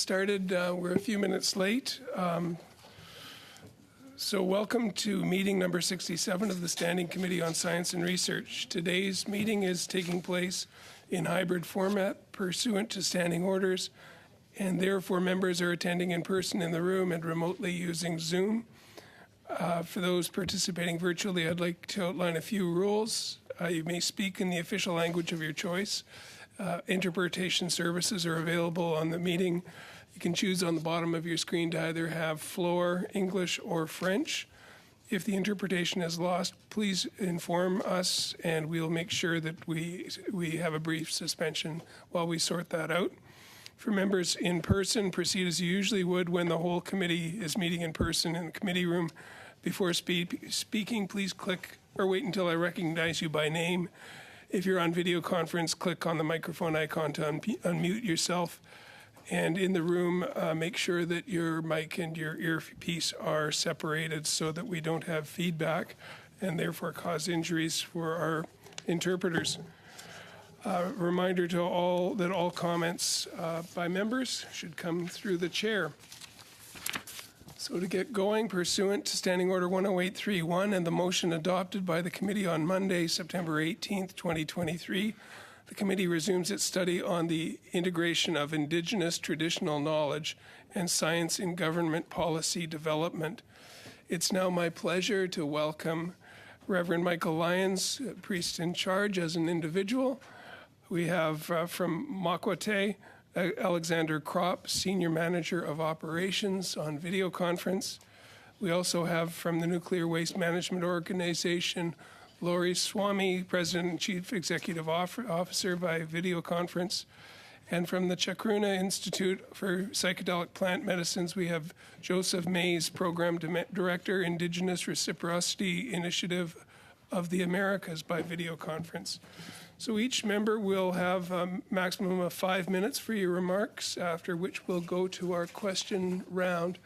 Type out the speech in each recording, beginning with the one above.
started. We're a few minutes late. So welcome to meeting number 67 of the Standing Committee on Science and Research. Today's meeting is taking place in hybrid format pursuant to standing orders, and therefore members are attending in person in the room and remotely using Zoom. For those participating virtually, I'd like to outline a few rules. You may speak in the official language of your choice. Interpretation services are available on the meeting. You can choose on the bottom of your screen to either have floor, English, or French. If the interpretation is lost, please inform us and we'll make sure that we have a brief suspension while we sort that out. For members in person, proceed as you usually would when the whole committee is meeting in person in the committee room. Before speaking, please click or wait until I recognize you by name. If you're on video conference, click on the microphone icon to unmute yourself. And in the room, make sure that your mic and your earpiece are separated so that we don't have feedback and therefore cause injuries for our interpreters. Reminder to all that all comments by members should come through the chair. So to get going, pursuant to Standing Order 10831 and the motion adopted by the committee on Monday, September 18th, 2023, the committee resumes its study on the integration of Indigenous traditional knowledge and science in government policy development. It's now my pleasure to welcome Reverend Michael Lyons, priest in charge as an individual. We have from Makwate, Alexander Kropp, Senior Manager of Operations on video conference. We also have from the Nuclear Waste Management Organization, Lori Swamy, President and Chief Executive Officer by video conference. And from the Chacruna Institute for Psychedelic Plant Medicines, we have Joseph Mays, Program Director, Indigenous Reciprocity Initiative of the Americas by video conference. So each member will have a maximum of 5 minutes for your remarks, after which we'll go to our question round.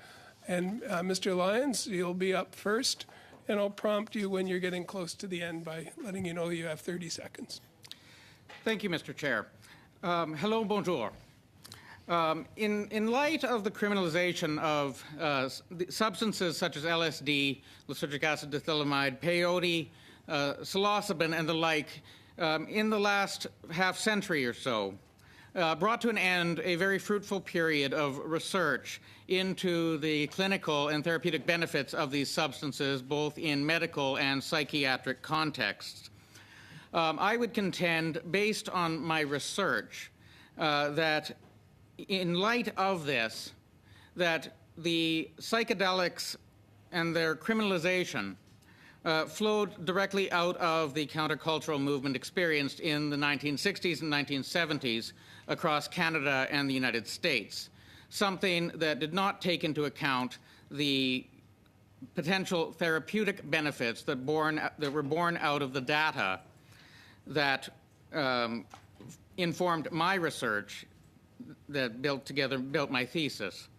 And Mr. Lyons, you'll be up first, and I'll prompt you when you're getting close to the end by letting you know you have 30 seconds. Thank you, Mr. Chair. Hello, bonjour. In light of the criminalization of substances such as LSD, lysergic acid diethylamide, peyote, psilocybin, and the like, in the last half century or so, brought to an end a very fruitful period of research into the clinical and therapeutic benefits of these substances, both in medical and psychiatric contexts. I would contend, based on my research, that in light of this, that the psychedelics and their criminalization flowed directly out of the countercultural movement experienced in the 1960s and 1970s across Canada and the United States, something that did not take into account the potential therapeutic benefits that were born out of the data that informed my research that built my thesis.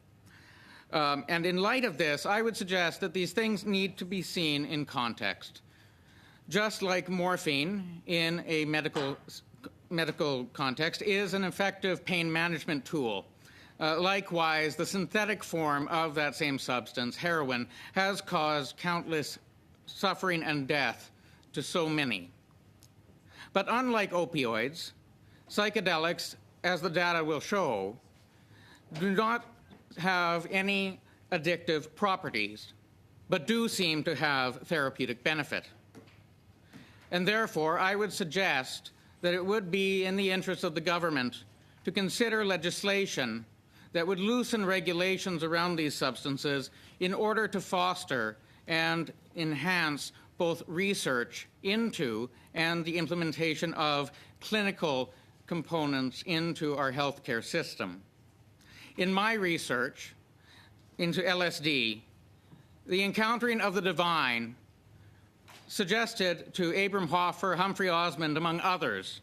And in light of this, I would suggest that these things need to be seen in context. Just like morphine in a medical context is an effective pain management tool. Likewise, the synthetic form of that same substance, heroin, has caused countless suffering and death to so many. But unlike opioids, psychedelics, as the data will show, do not have any addictive properties, but do seem to have therapeutic benefit. And therefore, I would suggest that it would be in the interest of the government to consider legislation that would loosen regulations around these substances in order to foster and enhance both research into and the implementation of clinical components into our healthcare system. In my research into LSD, the encountering of the divine suggested to Abram Hoffer, Humphrey Osmond, among others,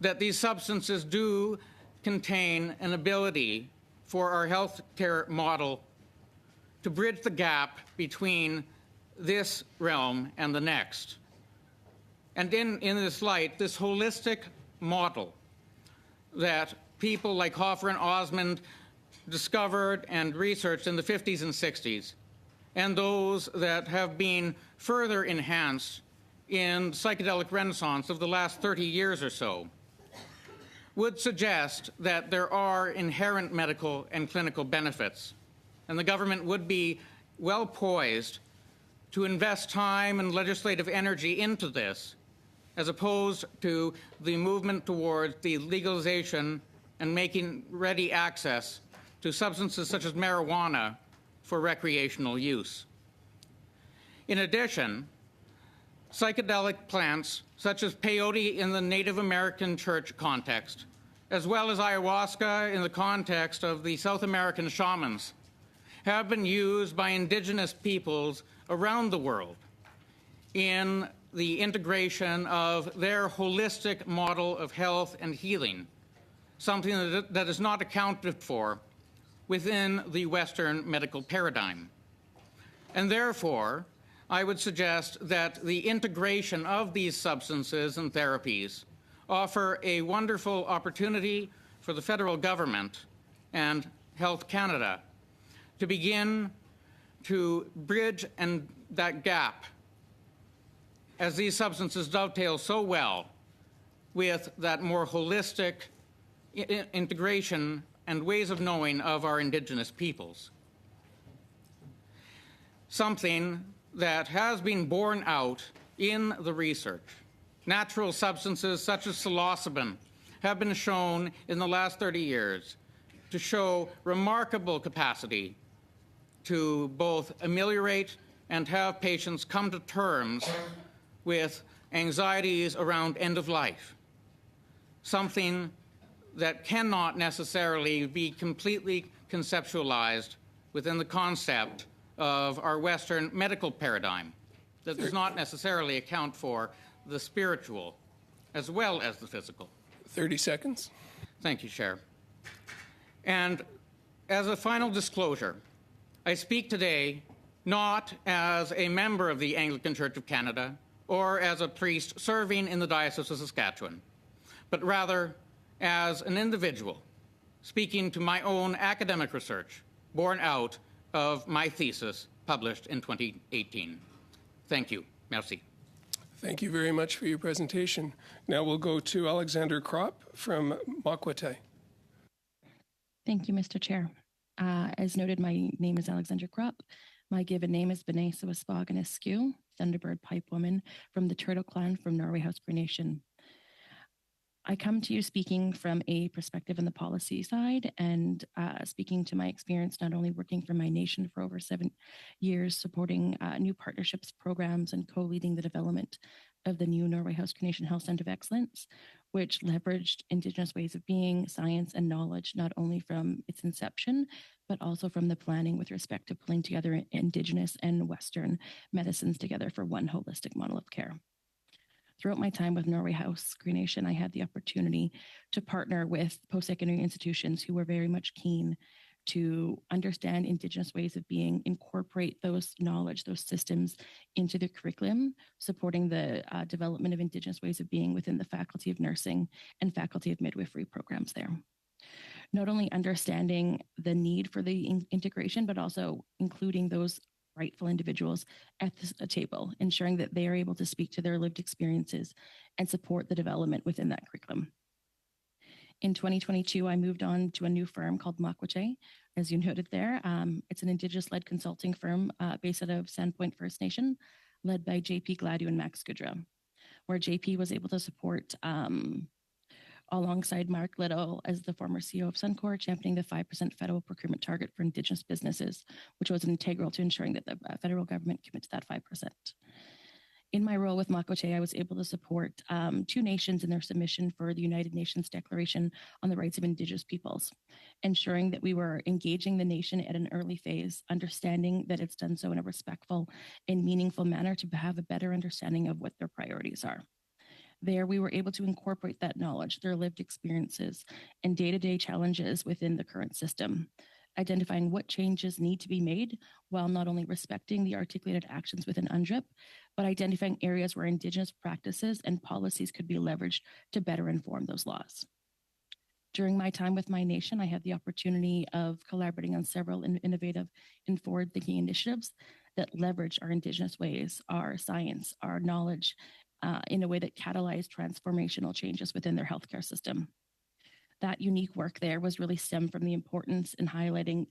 that these substances do contain an ability for our healthcare model to bridge the gap between this realm and the next. And in this light, this holistic model that people like Hoffer and Osmond discovered and researched in the 50s and 60s, and those that have been further enhanced in psychedelic renaissance of the last 30 years or so, would suggest that there are inherent medical and clinical benefits, and the government would be well poised to invest time and legislative energy into this, as opposed to the movement towards the legalization and making ready access to substances such as marijuana for recreational use. In addition, psychedelic plants such as peyote in the Native American church context, as well as ayahuasca in the context of the South American shamans, have been used by indigenous peoples around the world in the integration of their holistic model of health and healing, something that is not accounted for within the Western medical paradigm. And therefore, I would suggest that the integration of these substances and therapies offer a wonderful opportunity for the federal government and Health Canada to begin to bridge that gap, as these substances dovetail so well with that more holistic integration and ways of knowing of our indigenous peoples. Something that has been borne out in the research. Natural substances such as psilocybin have been shown in the last 30 years to show remarkable capacity to both ameliorate and have patients come to terms with anxieties around end of life, something that cannot necessarily be completely conceptualized within the concept of our Western medical paradigm, that does not necessarily account for the spiritual as well as the physical. 30 seconds. Thank you, Chair. And as a final disclosure, I speak today not as a member of the Anglican Church of Canada or as a priest serving in the Diocese of Saskatchewan, but rather as an individual speaking to my own academic research born out of my thesis published in 2018. Thank you. Merci. Thank you very much for your presentation. Now we'll go to Alexander Kropp from Makwate. Thank you, Mr. Chair. As noted, my name is Alexander Kropp. My given name is Benesa Waspagan Askew, Thunderbird Pipe Woman from the Turtle Clan from Norway House Cree Nation. I come to you speaking from a perspective on the policy side and speaking to my experience not only working for my nation for over 7 years, supporting new partnerships, programs, and co-leading the development of the new Norway House Cree Nation Health Centre of Excellence, which leveraged Indigenous ways of being, science, and knowledge, not only from its inception, but also from the planning with respect to pulling together Indigenous and Western medicines together for one holistic model of care. Throughout my time with Norway House Cree Nation, I had the opportunity to partner with post-secondary institutions who were very much keen to understand Indigenous ways of being, incorporate those knowledge, those systems into the curriculum, supporting the development of Indigenous ways of being within the Faculty of Nursing and Faculty of Midwifery programs there. Not only understanding the need for the integration, but also including those rightful individuals at the table, ensuring that they are able to speak to their lived experiences and support the development within that curriculum. In 2022, I moved on to a new firm called Makwate, as you noted there. It's an Indigenous-led consulting firm based out of Sandpoint First Nation, led by JP Gladu and Max Goodra, where JP was able to support alongside Mark Little as the former CEO of Suncor, championing the 5% federal procurement target for Indigenous businesses, which was integral to ensuring that the federal government commit to that 5%. In my role with Makwate, I was able to support 2 nations in their submission for the United Nations Declaration on the Rights of Indigenous Peoples, ensuring that we were engaging the nation at an early phase, understanding that it's done so in a respectful and meaningful manner to have a better understanding of what their priorities are. There, we were able to incorporate that knowledge, their lived experiences, and day-to-day challenges within the current system, identifying what changes need to be made while not only respecting the articulated actions within UNDRIP, but identifying areas where Indigenous practices and policies could be leveraged to better inform those laws. During my time with My Nation, I had the opportunity of collaborating on several innovative and forward-thinking initiatives that leverage our Indigenous ways, our science, our knowledge in a way that catalyzed transformational changes within their healthcare system. That unique work there was really stemmed from the importance in highlighting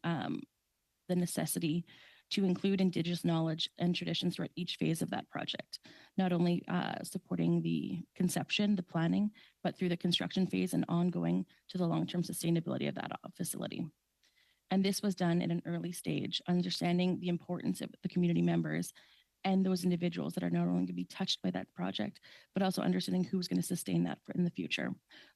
the necessity to include Indigenous knowledge and traditions throughout each phase of that project, not only supporting the conception, the planning, but through the construction phase and ongoing to the long-term sustainability of that facility. And this was done at an early stage, understanding the importance of the community members and those individuals that are not only going to be touched by that project, but also understanding who's going to sustain that in the future,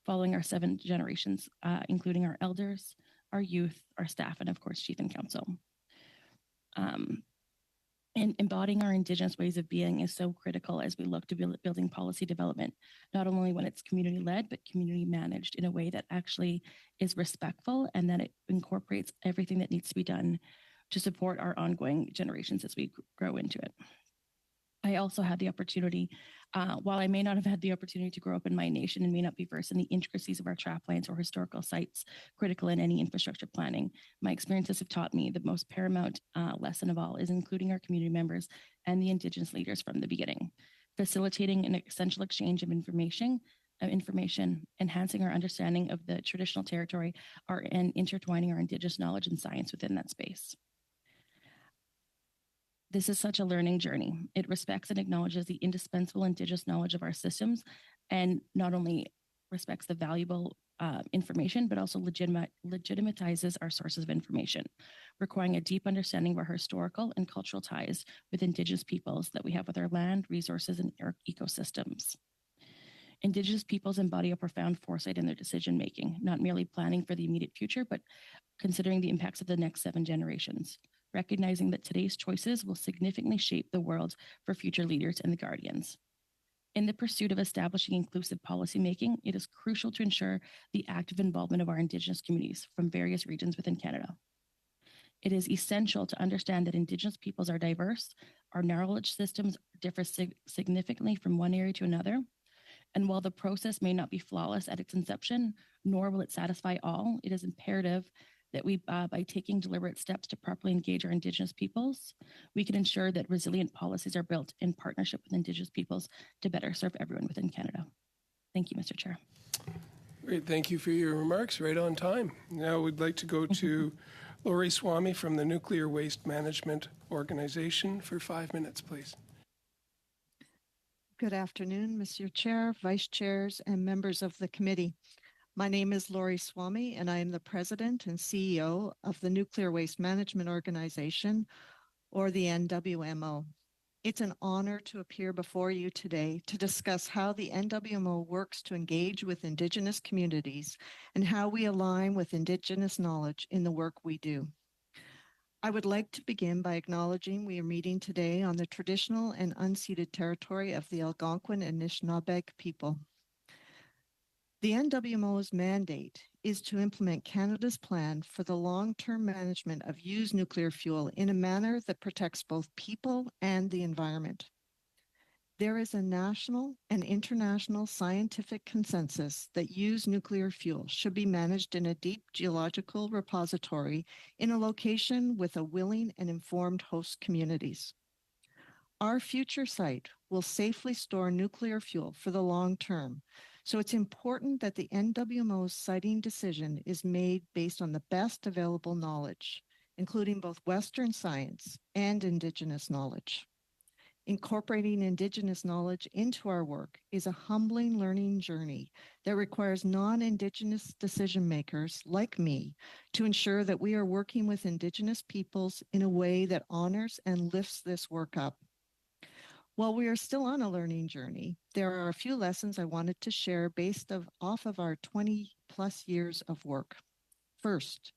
following our 7 generations, including our elders, our youth, our staff, and of course, Chief and Council. And embodying our Indigenous ways of being is so critical as we look to building policy development, not only when it's community-led, but community-managed in a way that actually is respectful and that it incorporates everything that needs to be done to support our ongoing generations as we grow into it. I also had the opportunity, while I may not have had the opportunity to grow up in My Nation and may not be versed in the intricacies of our trap lines or historical sites critical in any infrastructure planning, my experiences have taught me the most paramount lesson of all is including our community members and the Indigenous leaders from the beginning, facilitating an essential exchange of information, enhancing our understanding of the traditional territory, and intertwining our Indigenous knowledge and science within that space. This is such a learning journey. It respects and acknowledges the indispensable Indigenous knowledge of our systems and not only respects the valuable information, but also legitimizes our sources of information, requiring a deep understanding of our historical and cultural ties with Indigenous peoples that we have with our land, resources, and our ecosystems. Indigenous peoples embody a profound foresight in their decision-making, not merely planning for the immediate future, but considering the impacts of the next 7 generations, recognizing that today's choices will significantly shape the world for future leaders and the guardians. In the pursuit of establishing inclusive policymaking, it is crucial to ensure the active involvement of our Indigenous communities from various regions within Canada. It is essential to understand that Indigenous peoples are diverse, our knowledge systems differ significantly from one area to another, and while the process may not be flawless at its inception, nor will it satisfy all, it is imperative that we, by taking deliberate steps to properly engage our Indigenous peoples, we can ensure that resilient policies are built in partnership with Indigenous peoples to better serve everyone within Canada. Thank you, Mr. Chair. Great, thank you for your remarks, right on time. Now we'd like to go to Lori Swamy from the Nuclear Waste Management Organization for 5 minutes, please. Good afternoon, Mr. Chair, Vice Chairs, and members of the committee. My name is Lori Swamy, and I am the President and CEO of the Nuclear Waste Management Organization, or the NWMO. It's an honor to appear before you today to discuss how the NWMO works to engage with Indigenous communities and how we align with Indigenous knowledge in the work we do. I would like to begin by acknowledging we are meeting today on the traditional and unceded territory of the Algonquin and Anishinaabeg people. The NWMO's mandate is to implement Canada's plan for the long-term management of used nuclear fuel in a manner that protects both people and the environment. There is a national and international scientific consensus that used nuclear fuel should be managed in a deep geological repository in a location with a willing and informed host communities. Our future site will safely store nuclear fuel for the long term, so it's important that the NWMO's siting decision is made based on the best available knowledge, including both Western science and Indigenous knowledge. Incorporating Indigenous knowledge into our work is a humbling learning journey that requires non-Indigenous decision makers like me to ensure that we are working with Indigenous peoples in a way that honors and lifts this work up. While we are still on a learning journey, there are a few lessons I wanted to share based off of our 20 plus years of work. First,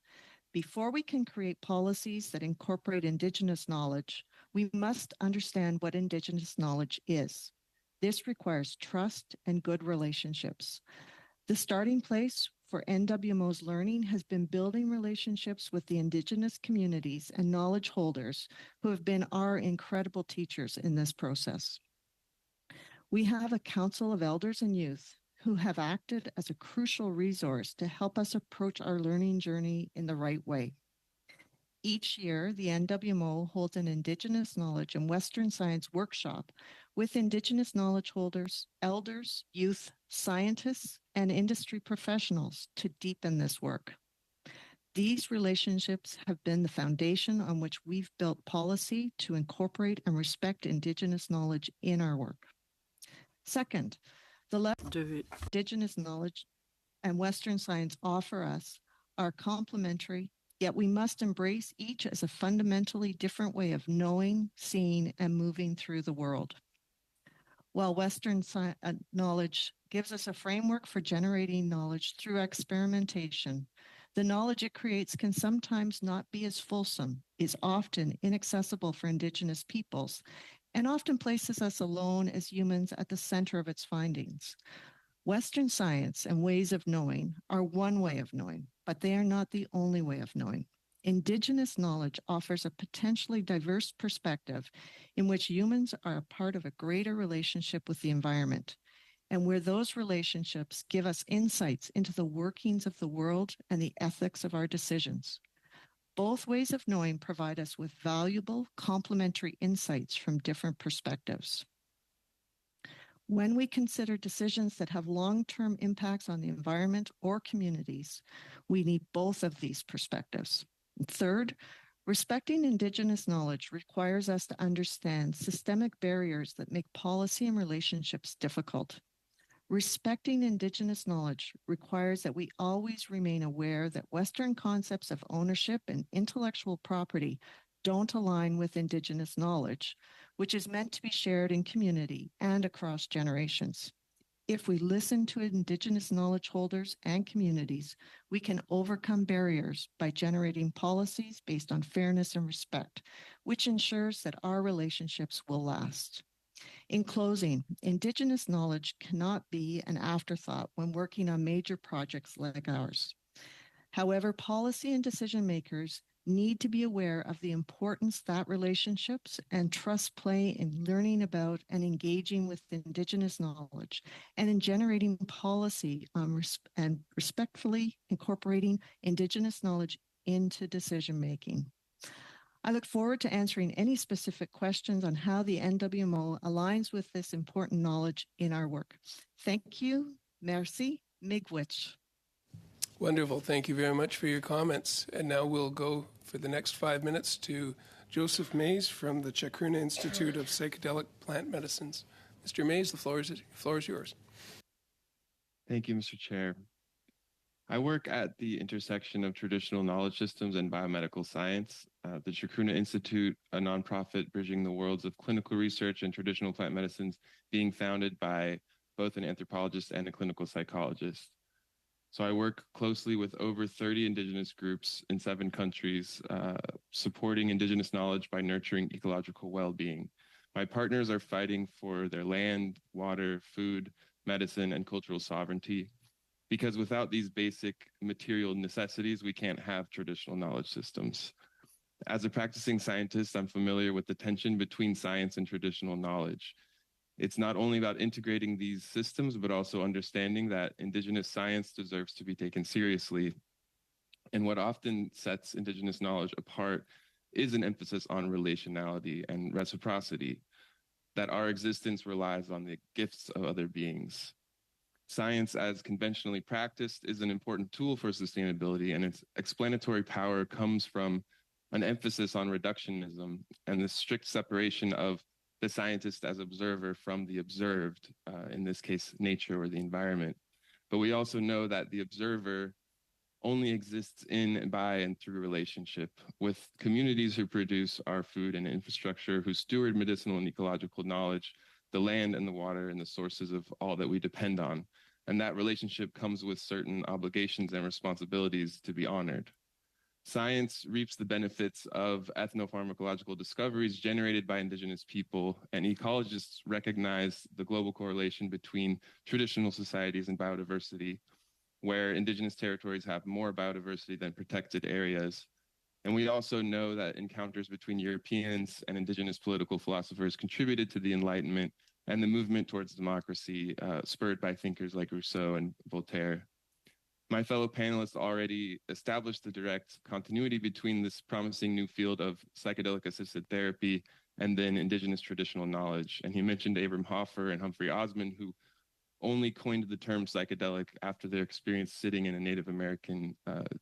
before we can create policies that incorporate Indigenous knowledge, we must understand what Indigenous knowledge is. This requires trust and good relationships. The starting place for NWMO's learning has been building relationships with the Indigenous communities and knowledge holders who have been our incredible teachers in this process. We have a Council of Elders and Youth who have acted as a crucial resource to help us approach our learning journey in the right way. Each year, the NWMO holds an Indigenous Knowledge and Western Science workshop with Indigenous knowledge holders, elders, youth, scientists, and industry professionals to deepen this work. These relationships have been the foundation on which we've built policy to incorporate and respect Indigenous knowledge in our work. Second, the Indigenous knowledge and Western science offer us are complementary, yet we must embrace each as a fundamentally different way of knowing, seeing, and moving through the world. While Western knowledge gives us a framework for generating knowledge through experimentation, the knowledge it creates can sometimes not be as fulsome, is often inaccessible for Indigenous peoples, and often places us alone as humans at the center of its findings. Western science and ways of knowing are one way of knowing, but they are not the only way of knowing. Indigenous knowledge offers a potentially diverse perspective in which humans are a part of a greater relationship with the environment, and where those relationships give us insights into the workings of the world and the ethics of our decisions. Both ways of knowing provide us with valuable, complementary insights from different perspectives. When we consider decisions that have long-term impacts on the environment or communities, we need both of these perspectives. Third, respecting Indigenous knowledge requires us to understand systemic barriers that make policy and relationships difficult. Respecting Indigenous knowledge requires that we always remain aware that Western concepts of ownership and intellectual property don't align with Indigenous knowledge, which is meant to be shared in community and across generations. If we listen to Indigenous knowledge holders and communities, we can overcome barriers by generating policies based on fairness and respect, which ensures that our relationships will last. In closing, Indigenous knowledge cannot be an afterthought when working on major projects like ours. However, policy and decision makers need to be aware of the importance that relationships and trust play in learning about and engaging with Indigenous knowledge and in generating policy and respectfully incorporating Indigenous knowledge into decision making. I look forward to answering any specific questions on how the NWMO aligns with this important knowledge in our work. Thank you. Merci. Miigwech. Wonderful. Thank you very much for your comments. And now we'll go for the next 5 minutes to Joseph Mays from the Chacruna Institute of Psychedelic Plant Medicines. Mr. Mays, the floor is yours. Thank you, Mr. Chair. I work at the intersection of traditional knowledge systems and biomedical science. The Chacruna Institute, a nonprofit bridging the worlds of clinical research and traditional plant medicines, being founded by both an anthropologist and a clinical psychologist. So I work closely with over 30 Indigenous groups in 7 countries, supporting Indigenous knowledge by nurturing ecological well-being. My partners are fighting for their land, water, food, medicine, and cultural sovereignty, because without these basic material necessities, we can't have traditional knowledge systems. As a practicing scientist, I'm familiar with the tension between science and traditional knowledge. It's not only about integrating these systems, but also understanding that Indigenous science deserves to be taken seriously. And what often sets Indigenous knowledge apart is an emphasis on relationality and reciprocity, that our existence relies on the gifts of other beings. Science, as conventionally practiced, is an important tool for sustainability, and its explanatory power comes from an emphasis on reductionism and the strict separation of the scientist as observer from the observed, in this case, nature or the environment. But we also know that the observer only exists in and by and through relationship with communities who produce our food and infrastructure, who steward medicinal and ecological knowledge, the land and the water and the sources of all that we depend on. And that relationship comes with certain obligations and responsibilities to be honored. Science reaps the benefits of ethnopharmacological discoveries generated by Indigenous people, and ecologists recognize the global correlation between traditional societies and biodiversity, where Indigenous territories have more biodiversity than protected areas. And we also know that encounters between Europeans and Indigenous political philosophers contributed to the Enlightenment and the movement towards democracy spurred by thinkers like Rousseau and Voltaire. My fellow panelists already established the direct continuity between this promising new field of psychedelic-assisted therapy and then indigenous traditional knowledge. And he mentioned Abram Hoffer and Humphrey Osmond, who only coined the term psychedelic after their experience sitting in a Native American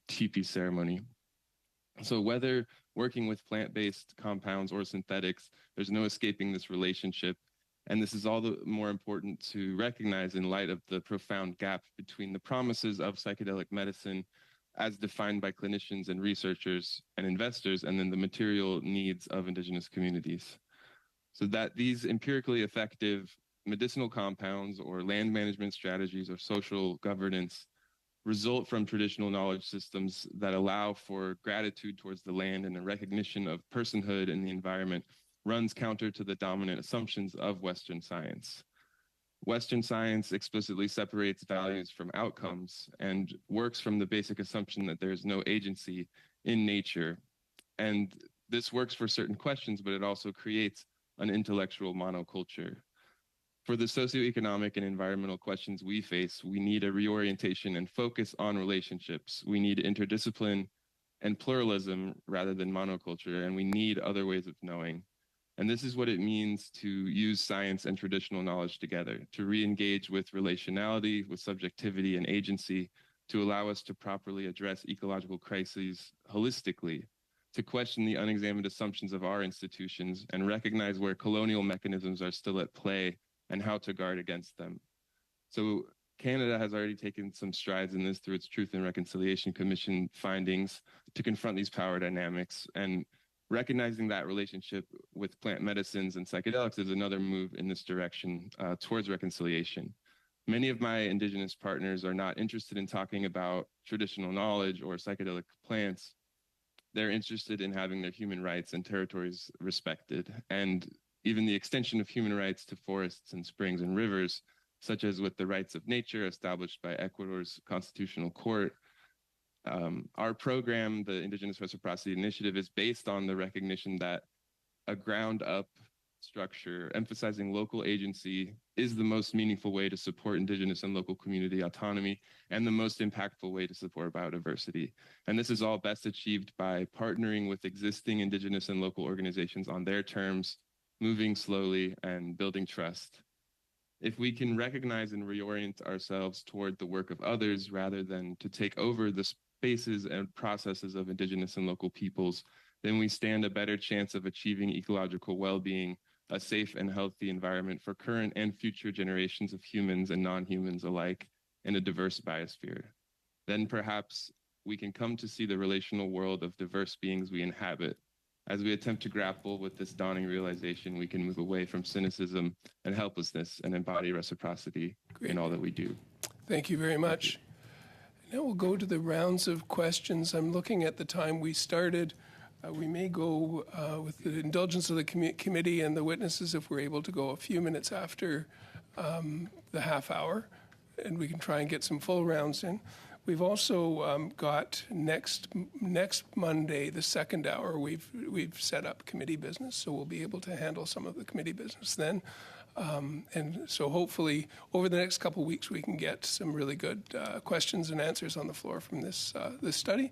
teepee ceremony. So whether working with plant-based compounds or synthetics, there's no escaping this relationship. And this is all the more important to recognize in light of the profound gap between the promises of psychedelic medicine as defined by clinicians and researchers and investors, and then the material needs of indigenous communities. So that these empirically effective medicinal compounds or land management strategies or social governance result from traditional knowledge systems that allow for gratitude towards the land and a recognition of personhood in the environment runs counter to the dominant assumptions of Western science. Western science explicitly separates values from outcomes and works from the basic assumption that there is no agency in nature. And this works for certain questions, but it also creates an intellectual monoculture. For the socioeconomic and environmental questions we face, we need a reorientation and focus on relationships. We need interdiscipline and pluralism rather than monoculture, and we need other ways of knowing. And this is what it means to use science and traditional knowledge together, to re-engage with relationality, with subjectivity and agency, to allow us to properly address ecological crises holistically, to question the unexamined assumptions of our institutions and recognize where colonial mechanisms are still at play and how to guard against them. So Canada has already taken some strides in this through its Truth and Reconciliation Commission findings to confront these power dynamics, and recognizing that relationship with plant medicines and psychedelics is another move in this direction towards reconciliation. Many of my Indigenous partners are not interested in talking about traditional knowledge or psychedelic plants. They're interested in having their human rights and territories respected, and even the extension of human rights to forests and springs and rivers, such as with the rights of nature established by Ecuador's Constitutional Court. Our program, the Indigenous Reciprocity Initiative, is based on the recognition that a ground-up structure emphasizing local agency is the most meaningful way to support Indigenous and local community autonomy and the most impactful way to support biodiversity. And this is all best achieved by partnering with existing Indigenous and local organizations on their terms, moving slowly and building trust. If we can recognize and reorient ourselves toward the work of others rather than to take over the spaces and processes of Indigenous and local peoples, then we stand a better chance of achieving ecological well-being, a safe and healthy environment for current and future generations of humans and non-humans alike in a diverse biosphere. Then perhaps we can come to see the relational world of diverse beings we inhabit. As we attempt to grapple with this dawning realization, we can move away from cynicism and helplessness and embody reciprocity in all that we do. Thank you very much. Now we'll go to the rounds of questions. I'm looking at the time we started. We may go with the indulgence of the committee and the witnesses if we're able to go a few minutes after the half hour, and we can try and get some full rounds in. We've also got next Monday, the second hour, we've set up committee business, so we'll be able to handle some of the committee business then. And so hopefully over the next couple of weeks we can get some really good questions and answers on the floor from this study.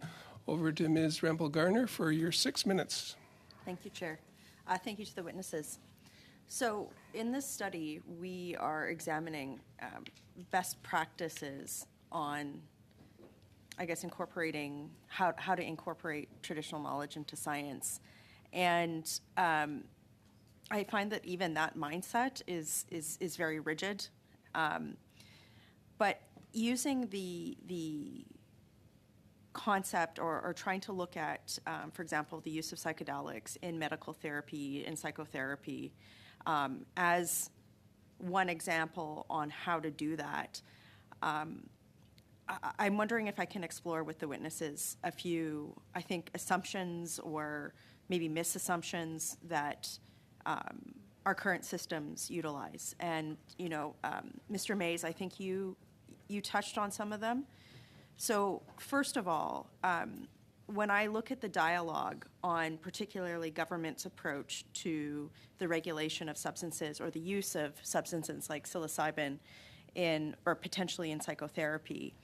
Over to Ms. Rempel-Garner for your 6 minutes. Thank you, Chair. Thank you to the witnesses. So in this study, we are examining best practices on, I guess, incorporating how to incorporate traditional knowledge into science. And I find that even that mindset is very rigid. But using the concept or trying to look at, for example, the use of psychedelics in medical therapy and psychotherapy as one example on how to do that, I'm wondering if I can explore with the witnesses a few, I think, assumptions or maybe misassumptions that our current systems utilize. And, you know, Mr. Mays, I think you touched on some of them. So first of all, when I look at the dialogue on particularly government's approach to the regulation of substances or the use of substances like psilocybin in, or potentially in psychotherapy,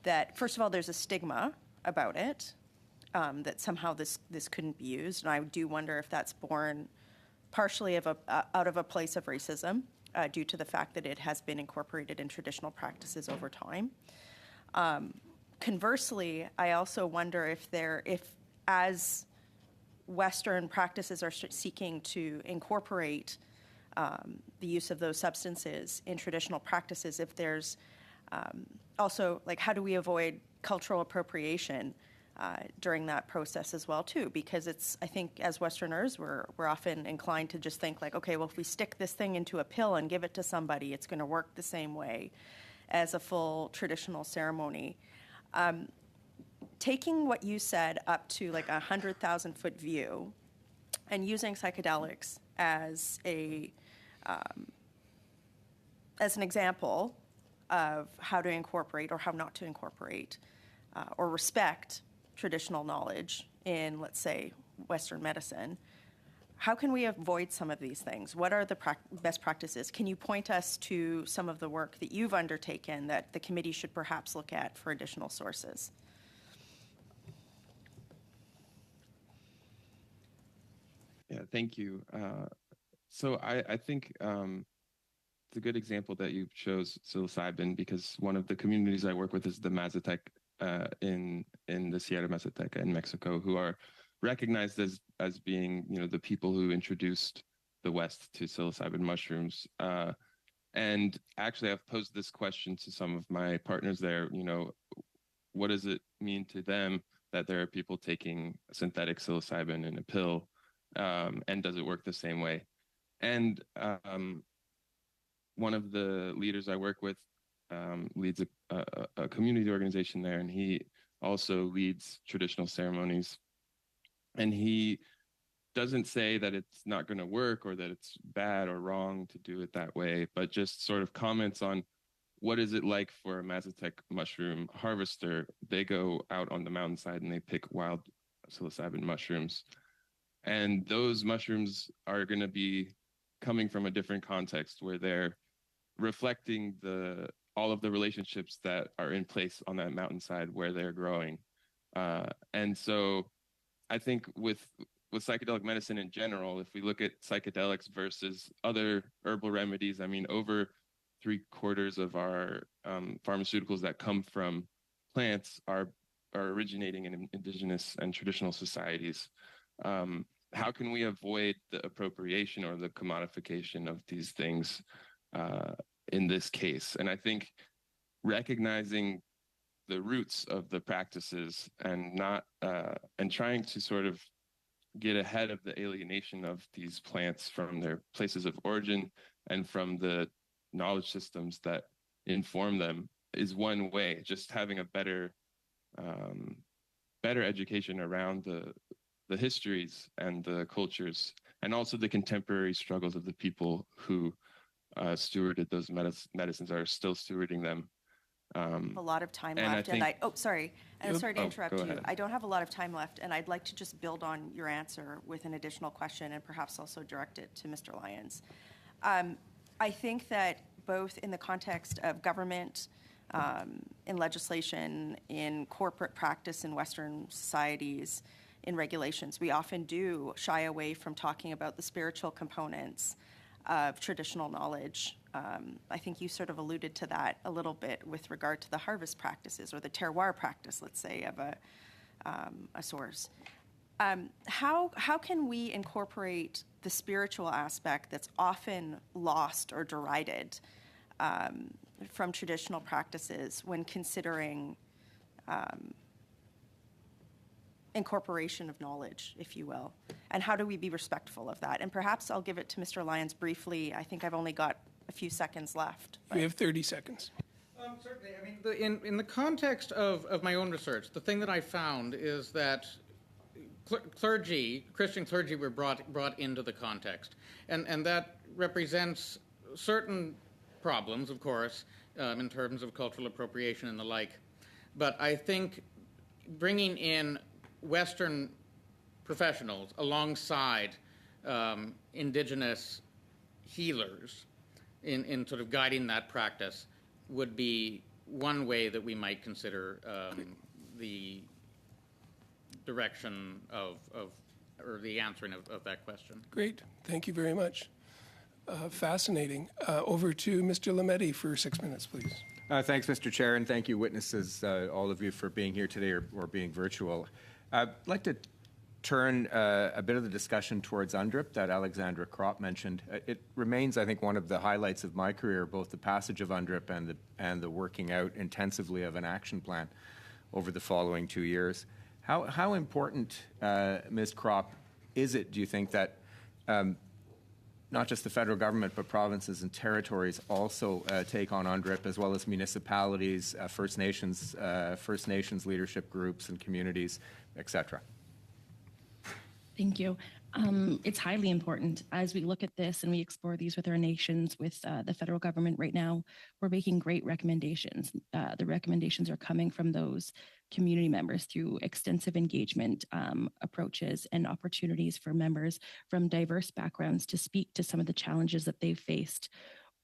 that first of all, there's a stigma about it, that somehow this couldn't be used. And I do wonder if that's born partially out of a place of racism due to the fact that it has been incorporated in traditional practices over time. Conversely, I also wonder if as Western practices are seeking to incorporate the use of those substances in traditional practices, if there's also, like, how do we avoid cultural appropriation during that process as well, too? Because I think as Westerners, we're often inclined to just think like, okay, well, if we stick this thing into a pill and give it to somebody, it's going to work the same way as a full traditional ceremony. Taking what you said up to like 100,000-foot view and using psychedelics as an example of how to incorporate or how not to incorporate or respect traditional knowledge in, let's say, Western medicine, how can we avoid some of these things? What are the best practices? Can you point us to some of the work that you've undertaken that the committee should perhaps look at for additional sources? Yeah, thank you. So I think it's a good example that you chose psilocybin, because one of the communities I work with is the Mazatec in the Sierra Mazateca in Mexico, who are recognized as being, the people who introduced the West to psilocybin mushrooms. And actually, I've posed this question to some of my partners there. What does it mean to them that there are people taking synthetic psilocybin in a pill, and does it work the same way? And one of the leaders I work with leads a community organization there, and he also leads traditional ceremonies. And he doesn't say that it's not going to work or that it's bad or wrong to do it that way, but just sort of comments on what is it like for a Mazatec mushroom harvester. They go out on the mountainside and they pick wild psilocybin mushrooms. And those mushrooms are going to be coming from a different context where they're reflecting all of the relationships that are in place on that mountainside where they're growing. And so I think with psychedelic medicine in general, if we look at psychedelics versus other herbal remedies, I mean, over 3/4 of our pharmaceuticals that come from plants are originating in indigenous and traditional societies. How can we avoid the appropriation or the commodification of these things in this case? And I think recognizing the roots of the practices and trying to sort of get ahead of the alienation of these plants from their places of origin and from the knowledge systems that inform them is one way. Just having a better education around the histories and the cultures, and also the contemporary struggles of the people who stewarded those medicines are still stewarding them. A lot of time and left, sorry to interrupt you. Ahead. I don't have a lot of time left, and I'd like to just build on your answer with an additional question and perhaps also direct it to Mr. Lyons. I think that both in the context of government, in legislation, in corporate practice in Western societies, in regulations, we often do shy away from talking about the spiritual components of traditional knowledge. I think you sort of alluded to that a little bit with regard to the harvest practices or the terroir practice, let's say, of a source. How can we incorporate the spiritual aspect that's often lost or derided from traditional practices when considering incorporation of knowledge, if you will? And how do we be respectful of that? And perhaps I'll give it to Mr. Lyons briefly. I think I've only got a few seconds left. We have 30 seconds. Certainly. I mean, in the context of my own research, the thing that I found is that Christian clergy were brought into the context. And that represents certain problems, of course, in terms of cultural appropriation and the like. But I think bringing in Western professionals alongside Indigenous healers in sort of guiding that practice would be one way that we might consider the direction of or the answering of that question. Great. Thank you very much. Fascinating. Over to Mr. Lametti for 6 minutes, please. Thanks, Mr. Chair, and thank you, witnesses, all of you, for being here today or being virtual. I'd like to turn a bit of the discussion towards UNDRIP that Alexandra Kropp mentioned. It remains, I think, one of the highlights of my career, both the passage of UNDRIP and the working out intensively of an action plan over the following 2 years. How important, Ms. Kropp, is it, do you think, that not just the federal government, but provinces and territories also take on UNDRIP, as well as municipalities, First Nations leadership groups and communities, et cetera? Thank you. It's highly important as we look at this and we explore these with our nations, with the federal government right now. We're making great recommendations. The recommendations are coming from those community members through extensive engagement approaches and opportunities for members from diverse backgrounds to speak to some of the challenges that they've faced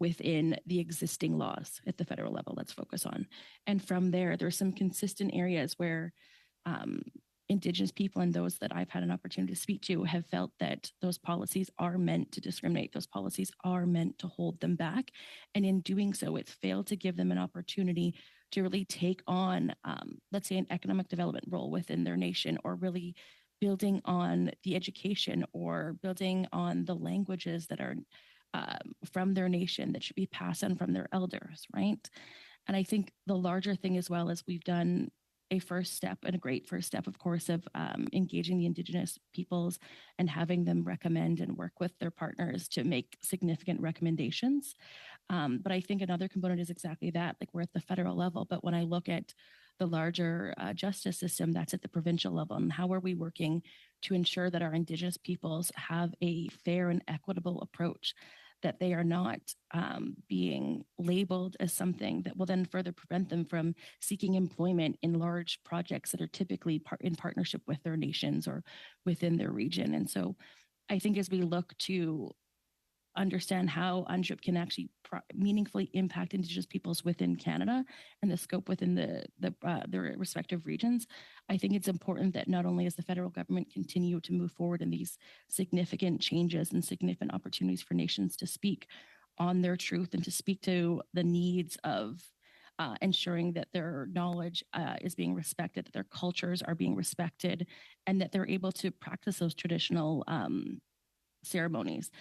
within the existing laws at the federal level. Let's focus on. And from there's some consistent areas where Indigenous people and those that I've had an opportunity to speak to have felt that those policies are meant to discriminate. Those policies are meant to hold them back. And in doing so, it's failed to give them an opportunity to really take on, let's say, an economic development role within their nation, or really building on the education or building on the languages that are from their nation that should be passed on from their elders, right? And I think the larger thing as well is we've done a first step, and a great first step, of course, of engaging the Indigenous peoples and having them recommend and work with their partners to make significant recommendations. But I think another component is exactly that, like we're at the federal level, but when I look at the larger justice system, that's at the provincial level. And how are we working to ensure that our Indigenous peoples have a fair and equitable approach, that they are not being labeled as something that will then further prevent them from seeking employment in large projects that are typically in partnership with their nations or within their region. And so I think as we look to understand how UNDRIP can actually meaningfully impact Indigenous peoples within Canada and the scope within their respective regions, I think it's important that not only as the federal government continue to move forward in these significant changes and significant opportunities for nations to speak on their truth and to speak to the needs of ensuring that their knowledge is being respected, that their cultures are being respected, and that they're able to practice those traditional ceremonies.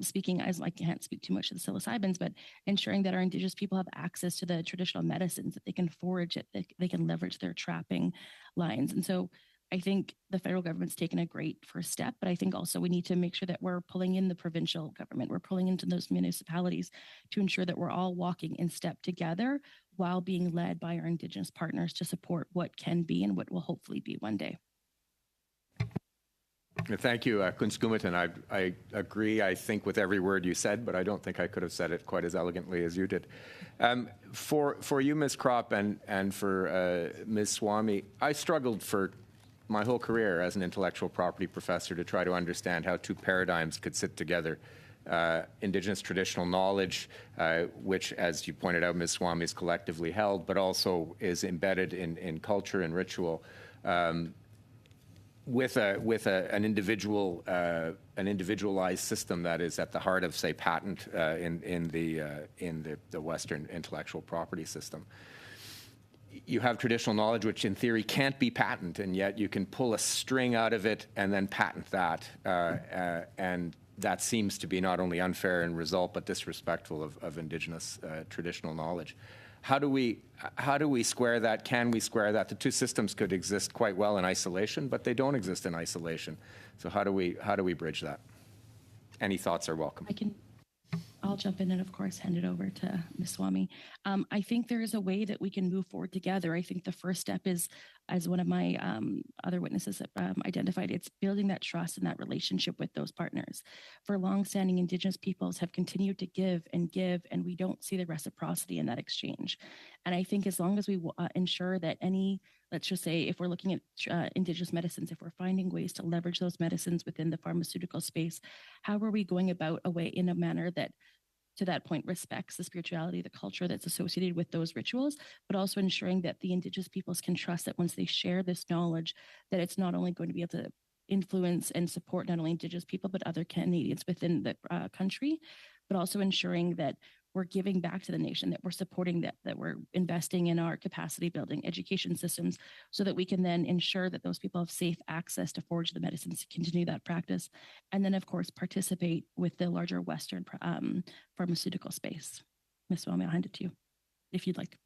Speaking as I can't speak too much to the psilocybins, but ensuring that our Indigenous people have access to the traditional medicines, that they can forage it, that they can leverage their trapping lines. And so I think the federal government's taken a great first step, but I think also we need to make sure that we're pulling in the provincial government, we're pulling into those municipalities to ensure that we're all walking in step together while being led by our Indigenous partners to support what can be and what will hopefully be one day. Thank you, Kunskumitan. I agree, I think, with every word you said, but I don't think I could have said it quite as elegantly as you did. For you, Ms. Kropp, and for Ms. Swamy, I struggled for my whole career as an intellectual property professor to try to understand how two paradigms could sit together. Indigenous traditional knowledge, which, as you pointed out, Ms. Swamy, is collectively held, but also is embedded in culture and ritual. With an individualized system that is at the heart of, say, patent in the Western intellectual property system. You have traditional knowledge, which in theory can't be patent, and yet you can pull a string out of it and then patent that, and that seems to be not only unfair in result but disrespectful of Indigenous traditional knowledge. How do we square that? Can we square that? The two systems could exist quite well in isolation, but they don't exist in isolation. So how do we bridge that? Any thoughts are welcome. I'll jump in and, of course, hand it over to Ms. Swamy. I think there is a way that we can move forward together. I think the first step is, as one of my other witnesses identified, it's building that trust and that relationship with those partners. For longstanding Indigenous peoples have continued to give, and we don't see the reciprocity in that exchange. And I think as long as we ensure that any let's just say if we're looking at Indigenous medicines, if we're finding ways to leverage those medicines within the pharmaceutical space, how are we going about a way in a manner that, to that point, respects the spirituality, the culture that's associated with those rituals, but also ensuring that the Indigenous peoples can trust that once they share this knowledge, that it's not only going to be able to influence and support not only Indigenous people, but other Canadians within the country, but also ensuring that we're giving back to the nation, that we're supporting that we're investing in our capacity building education systems so that we can then ensure that those people have safe access to forage the medicines to continue that practice. And then, of course, participate with the larger Western pharmaceutical space. Ms. Swami, I'll hand it to you if you'd like.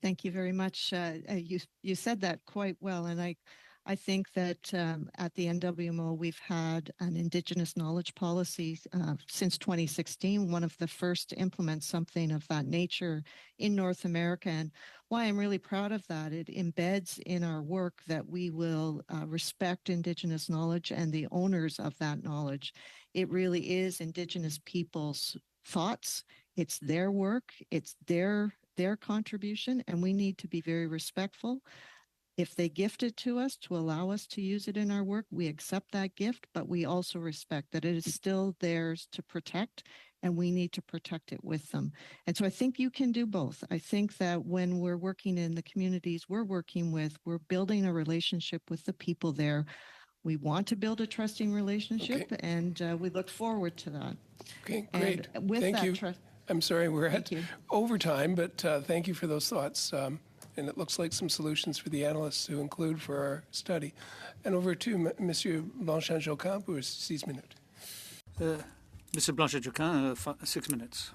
Thank you very much. You said that quite well, and I think that at the NWMO we've had an Indigenous knowledge policy since 2016, one of the first to implement something of that nature in North America. And why I'm really proud of that, it embeds in our work that we will respect Indigenous knowledge and the owners of that knowledge. It really is Indigenous people's thoughts. It's their work. It's their contribution, and we need to be very respectful. If they gift it to us to allow us to use it in our work, we accept that gift, but we also respect that it is still theirs to protect, and we need to protect it with them. And so I think you can do both. I think that when we're working in the communities we're working with, we're building a relationship with the people there. We want to build a trusting relationship, and we look forward to that. Okay, great. And with Thank that you. I'm sorry we're at overtime, but thank you for those thoughts. And it looks like some solutions for the analysts to include for our study. And over to Monsieur Blanchet-Joquin pour 6 minutes. Mr. Blanchet-Joquin, 6 minutes.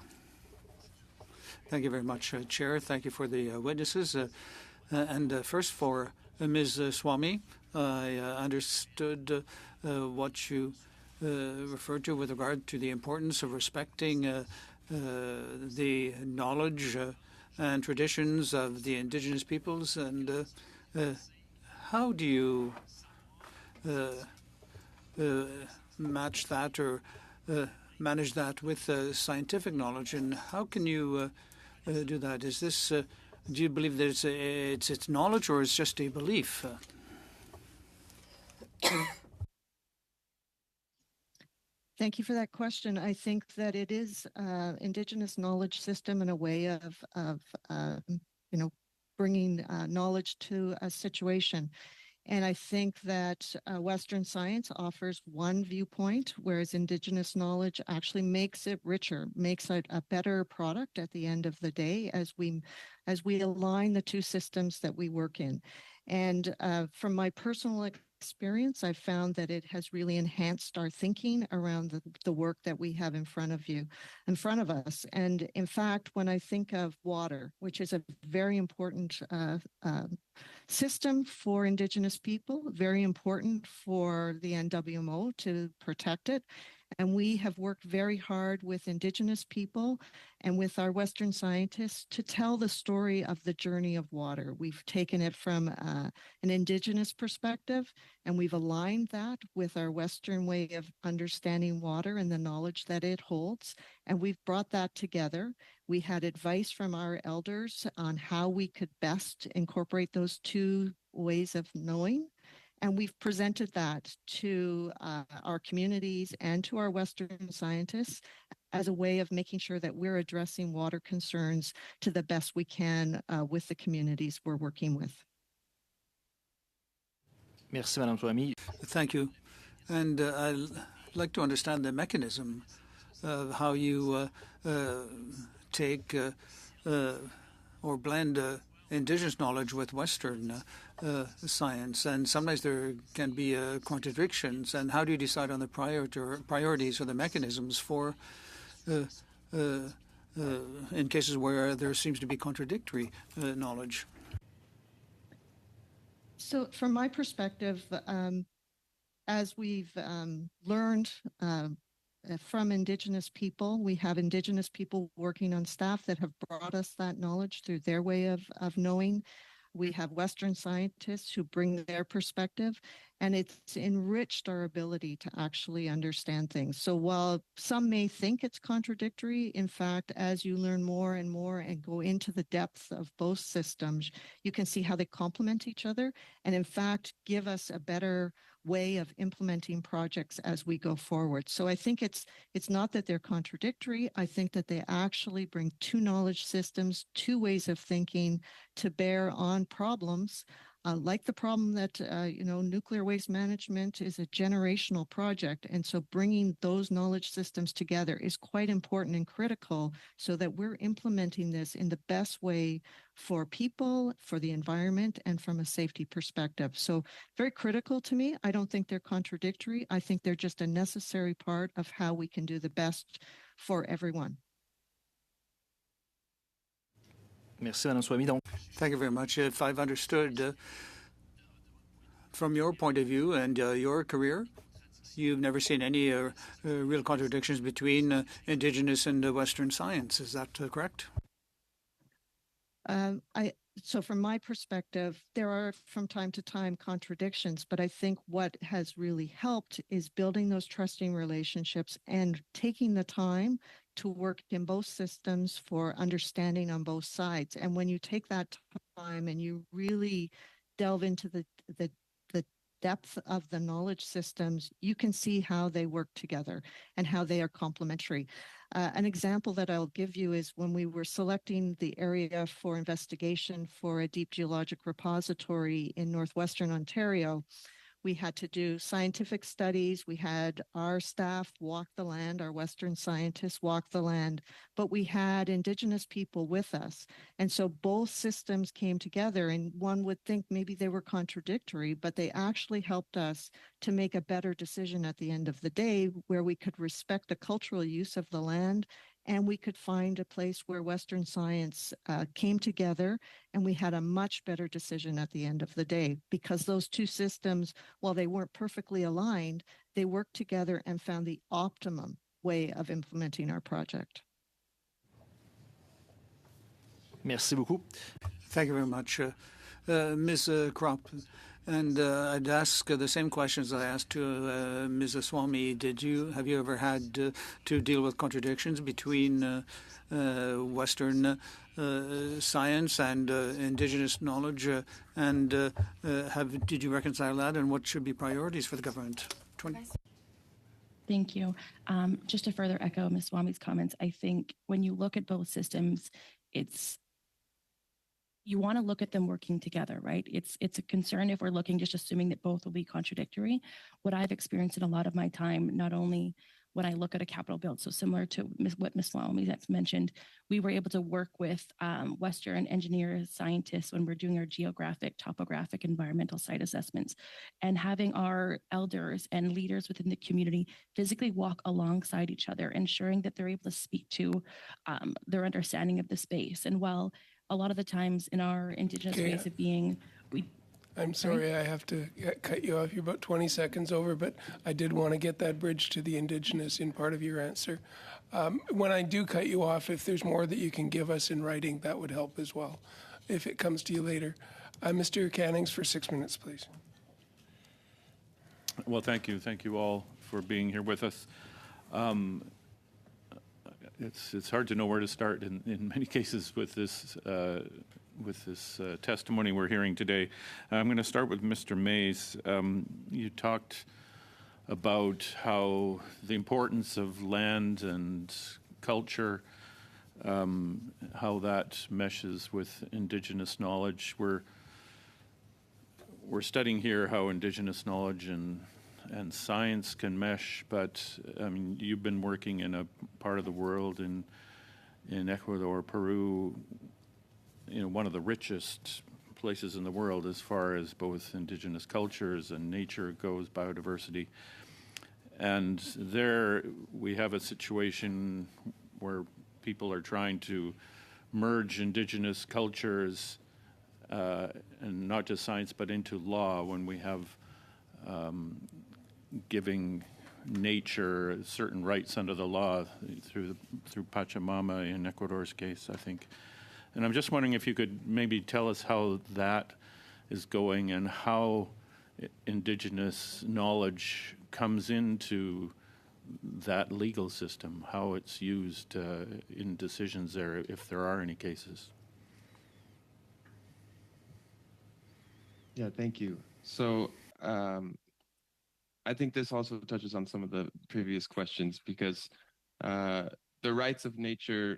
Thank you very much, Chair. Thank you for the witnesses. And first for Ms. Swami, I understood what you referred to with regard to the importance of respecting the knowledge and traditions of the Indigenous peoples, and how do you match that or manage that with scientific knowledge, and how can you do that? Is this do you believe that it's knowledge or it's just a belief? Thank you for that question. I think that it is Indigenous knowledge system and a way of bringing knowledge to a situation. And I think that Western science offers one viewpoint, whereas Indigenous knowledge actually makes it richer, makes it a better product at the end of the day as we align the two systems that we work in. And from my personal experience, I've found that it has really enhanced our thinking around the work that we have in front of us. And in fact, when I think of water, which is a very important system for Indigenous people, very important for the NWMO to protect it. And we have worked very hard with Indigenous people and with our Western scientists to tell the story of the journey of water. We've taken it from an Indigenous perspective, and we've aligned that with our Western way of understanding water and the knowledge that it holds. And we've brought that together. We had advice from our elders on how we could best incorporate those two ways of knowing. And we've presented that to our communities and to our Western scientists as a way of making sure that we're addressing water concerns to the best we can with the communities we're working with. Merci, Madame Swami. Thank you. And I'd like to understand the mechanism of how you take or blend Indigenous knowledge with Western science, and sometimes there can be contradictions. And how do you decide on the priorities or the mechanisms for in cases where there seems to be contradictory knowledge? So, from my perspective, as we've learned from Indigenous people, we have Indigenous people working on staff that have brought us that knowledge through their way of knowing. We have Western scientists who bring their perspective, and it's enriched our ability to actually understand things. So while some may think it's contradictory, in fact, as you learn more and more and go into the depth of both systems, you can see how they complement each other and, in fact, give us a better way of implementing projects as we go forward. So I think it's not that they're contradictory. I think that they actually bring two knowledge systems, two ways of thinking to bear on problems. Like the problem that, nuclear waste management is a generational project. And so bringing those knowledge systems together is quite important and critical so that we're implementing this in the best way for people, for the environment, and from a safety perspective. So very critical to me. I don't think they're contradictory. I think they're just a necessary part of how we can do the best for everyone. Merci, Madame Swamy. Donc, Thank you very much. If I've understood from your point of view and your career, you've never seen any real contradictions between Indigenous and Western science. Is that correct? So from my perspective, there are from time to time contradictions, but I think what has really helped is building those trusting relationships and taking the time to work in both systems for understanding on both sides. And when you take that time and you really delve into the depth of the knowledge systems, you can see how they work together and how they are complementary. An example that I'll give you is when we were selecting the area for investigation for a deep geologic repository in northwestern Ontario, we had to do scientific studies. We had our staff walk the land, our Western scientists walk the land, but we had Indigenous people with us. And so both systems came together, and one would think maybe they were contradictory, but they actually helped us to make a better decision at the end of the day where we could respect the cultural use of the land and we could find a place where Western science came together, and we had a much better decision at the end of the day because those two systems, while they weren't perfectly aligned, they worked together and found the optimum way of implementing our project. merci beaucoup. Thank you very much. Ms. Kropp, and I'd ask the same questions I asked to Ms. Swamy. Have you ever had to deal with contradictions between Western science and Indigenous knowledge? Did you reconcile that, and what should be priorities for the government? Thank you. Just to further echo Ms. Swamy's comments, I think when you look at both systems, you want to look at them working together, right? It's a concern if we're just assuming that both will be contradictory. What I've experienced in a lot of my time, not only when I look at a capital build, so similar to what Ms. Swamy mentioned, we were able to work with Western engineers, scientists when we're doing our geographic, topographic, environmental site assessments, and having our elders and leaders within the community physically walk alongside each other, ensuring that they're able to speak to their understanding of the space. And while a lot of the times in our Indigenous ways of being, I'm sorry, I have to cut you off. You're about 20 seconds over, but I did want to get that bridge to the Indigenous in part of your answer. When I do cut you off, if there's more that you can give us in writing, that would help as well, if it comes to you later. Mr. Cannings, for 6 minutes, please. Well, thank you. Thank you all for being here with us. It's hard to know where to start in many cases with this testimony we're hearing today. I'm going to start with Mr. Mays. You talked about how the importance of land and culture, how that meshes with Indigenous knowledge. We're studying here how Indigenous knowledge and science can mesh, but I mean, you've been working in a part of the world in Ecuador, Peru, one of the richest places in the world as far as both Indigenous cultures and nature goes, biodiversity. And there we have a situation where people are trying to merge Indigenous cultures and not just science, but into law when we have giving nature certain rights under the law through Pachamama in Ecuador's case, I think. And I'm just wondering if you could maybe tell us how that is going and how Indigenous knowledge comes into that legal system, how it's used in decisions there, if there are any cases. Yeah, thank you. So I think this also touches on some of the previous questions because the rights of nature,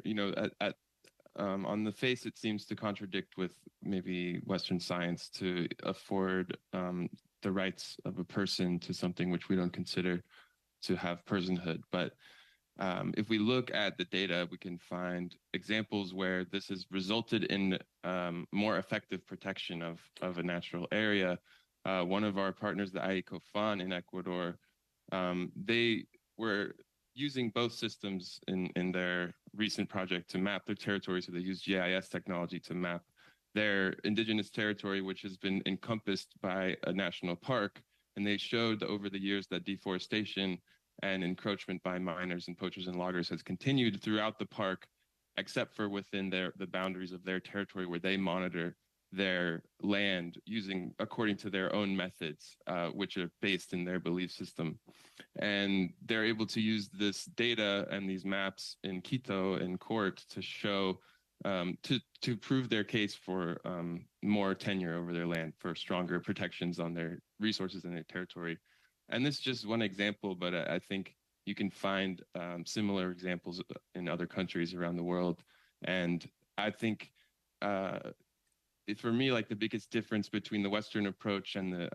on the face, it seems to contradict with maybe Western science to afford the rights of a person to something which we don't consider to have personhood. But if we look at the data, we can find examples where this has resulted in more effective protection of a natural area. One of our partners, the IECOFAN in Ecuador, they were using both systems in their recent project to map their territory. So they used GIS technology to map their indigenous territory, which has been encompassed by a national park. And they showed over the years that deforestation and encroachment by miners and poachers and loggers has continued throughout the park, except for within the boundaries of their territory where they monitor their land according to their own methods, which are based in their belief system. And they're able to use this data and these maps in Quito in court to show, to prove their case for more tenure over their land, for stronger protections on their resources and their territory. And this is just one example, but I think you can find similar examples in other countries around the world. And I think for me, like the biggest difference between the Western approach and the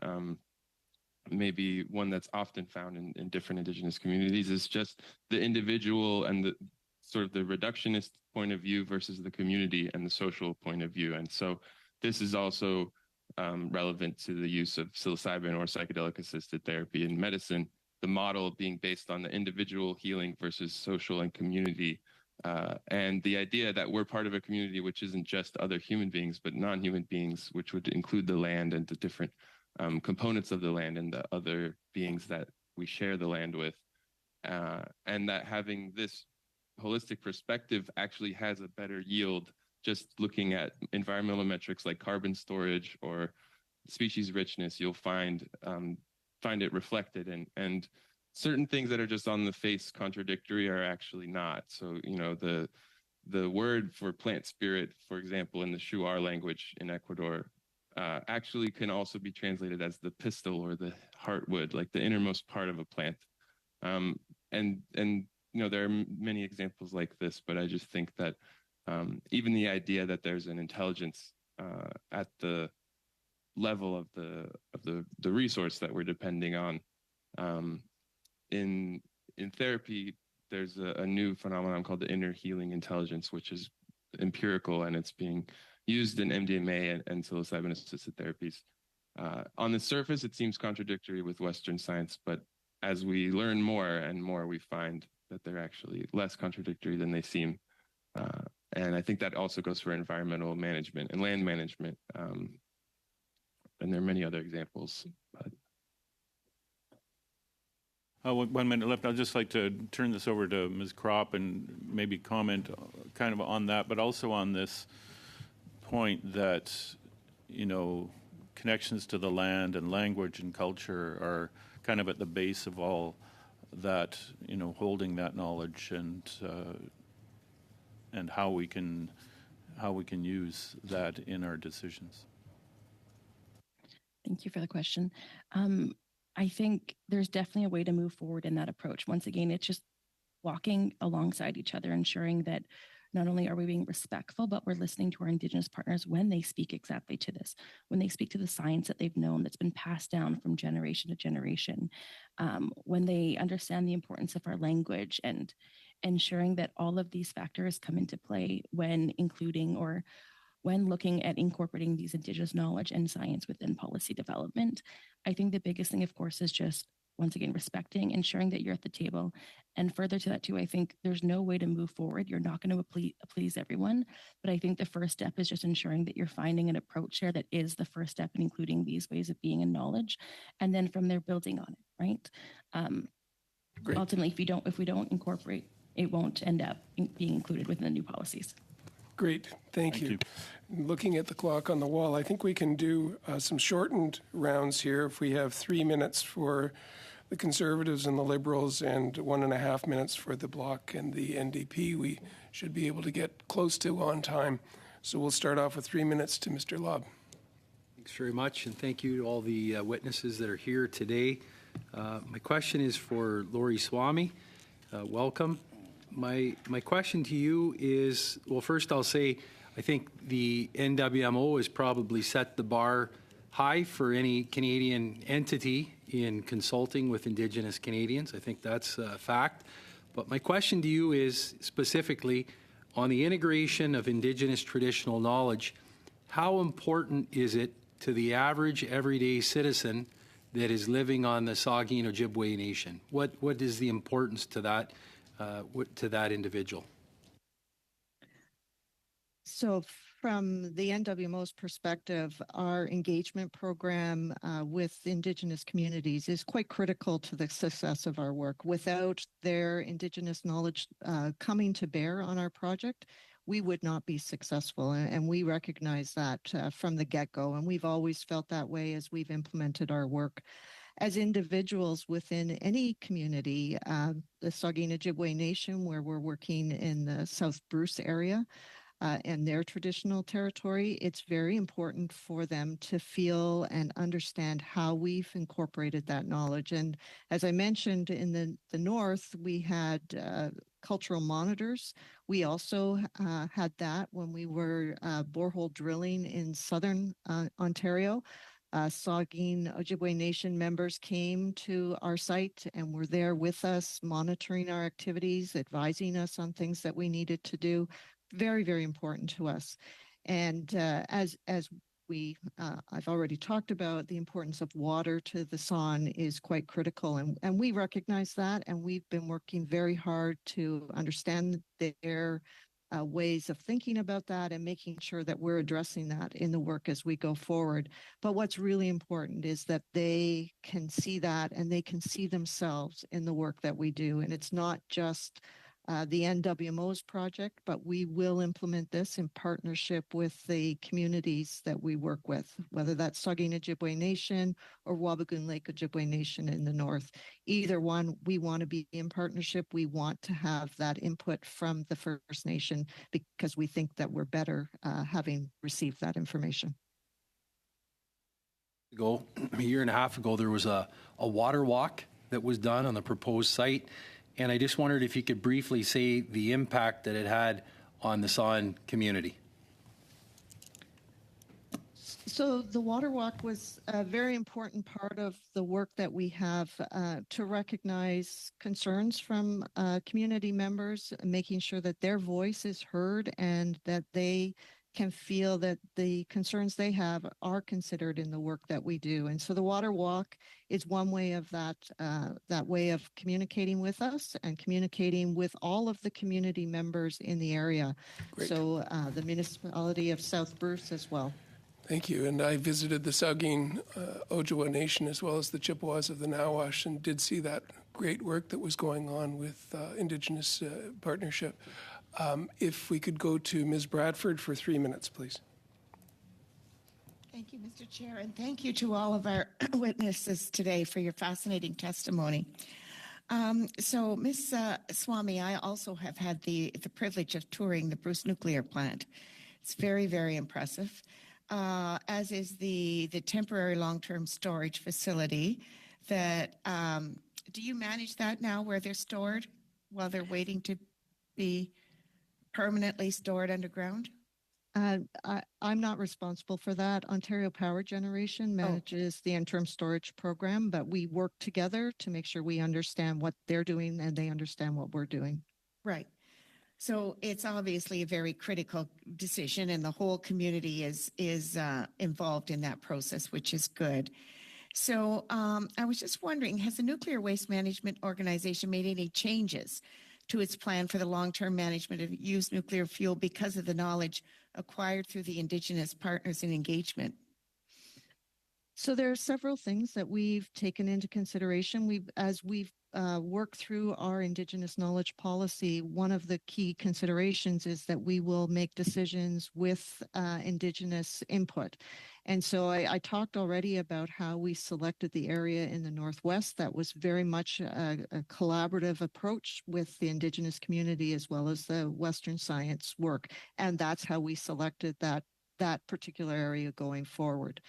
maybe one that's often found in different Indigenous communities is just the individual and the sort of the reductionist point of view versus the community and the social point of view. And so this is also relevant to the use of psilocybin or psychedelic assisted therapy in medicine, the model being based on the individual healing versus social and community. And the idea that we're part of a community which isn't just other human beings, but non-human beings, which would include the land and the different components of the land and the other beings that we share the land with. And that having this holistic perspective actually has a better yield just looking at environmental metrics like carbon storage or species richness. You'll find it reflected, and certain things that are just on the face contradictory are actually not. So, the word for plant spirit, for example, in the Shuar language in Ecuador, actually can also be translated as the pistil or the heartwood, like the innermost part of a plant. And there are many examples like this, but I just think that even the idea that there's an intelligence at the level of the resource that we're depending on. In therapy, there's a new phenomenon called the inner healing intelligence, which is empirical, and it's being used in MDMA and psilocybin-assisted therapies. On the surface, it seems contradictory with Western science, but as we learn more and more, we find that they're actually less contradictory than they seem. And I think that also goes for environmental management and land management. And there are many other examples. But... 1 minute left. I'd just like to turn this over to Ms. Kropp and maybe comment kind of on that, but also on this point that, connections to the land and language and culture are kind of at the base of all that, holding that knowledge and how we can use that in our decisions. Thank you for the question. I think there's definitely a way to move forward in that approach. Once again, it's just walking alongside each other, ensuring that not only are we being respectful, but we're listening to our Indigenous partners when they speak exactly to this, when they speak to the science that they've known that's been passed down from generation to generation, when they understand the importance of our language and ensuring that all of these factors come into play when including or when looking at incorporating these Indigenous knowledge and science within policy development. I think the biggest thing, of course, is just, once again, respecting, ensuring that you're at the table. And further to that, too, I think there's no way to move forward. You're not going to please everyone. But I think the first step is just ensuring that you're finding an approach there that is the first step in including these ways of being in knowledge. And then from there, building on it, right? Ultimately, if we don't incorporate, it won't end up being included within the new policies. Great, thank you. Looking at the clock on the wall, I think we can do some shortened rounds here. If we have 3 minutes for the Conservatives and the Liberals and 1.5 minutes for the Bloc and the NDP, we should be able to get close to on time. So we'll start off with 3 minutes to Mr. Lobb. Thanks very much, and thank you to all the witnesses that are here today. My question is for Lori Swamy. Welcome. My question to you is, well, first I'll say I think the NWMO has probably set the bar high for any Canadian entity in consulting with Indigenous Canadians. I think that's a fact. But my question to you is specifically on the integration of Indigenous traditional knowledge. How important is it to the average everyday citizen that is living on the Saugeen Ojibwe Nation? What is the importance to that individual? So from the NWMO's perspective, our engagement program with Indigenous communities is quite critical to the success of our work. Without their Indigenous knowledge coming to bear on our project, we would not be successful. And we recognize that from the get-go. And we've always felt that way as we've implemented our work. As individuals within any community, the Saugeen Ojibwe Nation, where we're working in the South Bruce area, and their traditional territory, it's very important for them to feel and understand how we've incorporated that knowledge. And as I mentioned, in the north, we had cultural monitors. We also had that when we were borehole drilling in southern Ontario. Saugeen Ojibwe Nation members came to our site and were there with us, monitoring our activities, advising us on things that we needed to do. Very, very important to us. And as we, I've already talked about, the importance of water to the San is quite critical. And we recognize that. And we've been working very hard to understand their ways of thinking about that and making sure that we're addressing that in the work as we go forward. But what's really important is that they can see that and they can see themselves in the work that we do. And it's not just the NWMO's project, but we will implement this in partnership with the communities that we work with, whether that's Saugeen Ojibwe Nation or Wabigoon Lake Ojibwe Nation in the north. Either one, we want to be in partnership. We want to have that input from the First Nation because we think that we're better having received that information. A year and a half ago, there was a water walk that was done on the proposed site. And I just wondered if you could briefly say the impact that it had on the San community. So the water walk was a very important part of the work that we have to recognize concerns from community members, making sure that their voice is heard and that they can feel that the concerns they have are considered in the work that we do. And so the water walk is one way of that way of communicating with us and communicating with all of the community members in the area. Great. So the municipality of South Bruce as well. Thank you. And I visited the Saugeen Ojibwe Nation as well as the Chippewas of the Nawash and did see that great work that was going on with Indigenous partnership. If we could go to Ms. Bradford for 3 minutes, please. Thank you, Mr. Chair, and thank you to all of our witnesses today for your fascinating testimony. So, Ms. Swamy, I also have had the privilege of touring the Bruce Nuclear Plant. It's very, very impressive, as is the temporary long-term storage facility that, do you manage that now where they're stored while they're waiting to be permanently stored underground? I'm not responsible for that. Ontario Power Generation manages the interim storage program, but we work together to make sure we understand what they're doing and they understand what we're doing. Right. So it's obviously a very critical decision, and the whole community is involved in that process, which is good. So I was just wondering, has the Nuclear Waste Management Organization made any changes to its plan for the long-term management of used nuclear fuel because of the knowledge acquired through the Indigenous partners in engagement? So there are several things that we've taken into consideration. As we've worked through our Indigenous knowledge policy, one of the key considerations is that we will make decisions with Indigenous input. And so I talked already about how we selected the area in the Northwest. That was very much a collaborative approach with the Indigenous community as well as the Western science work. And that's how we selected that particular area going forward.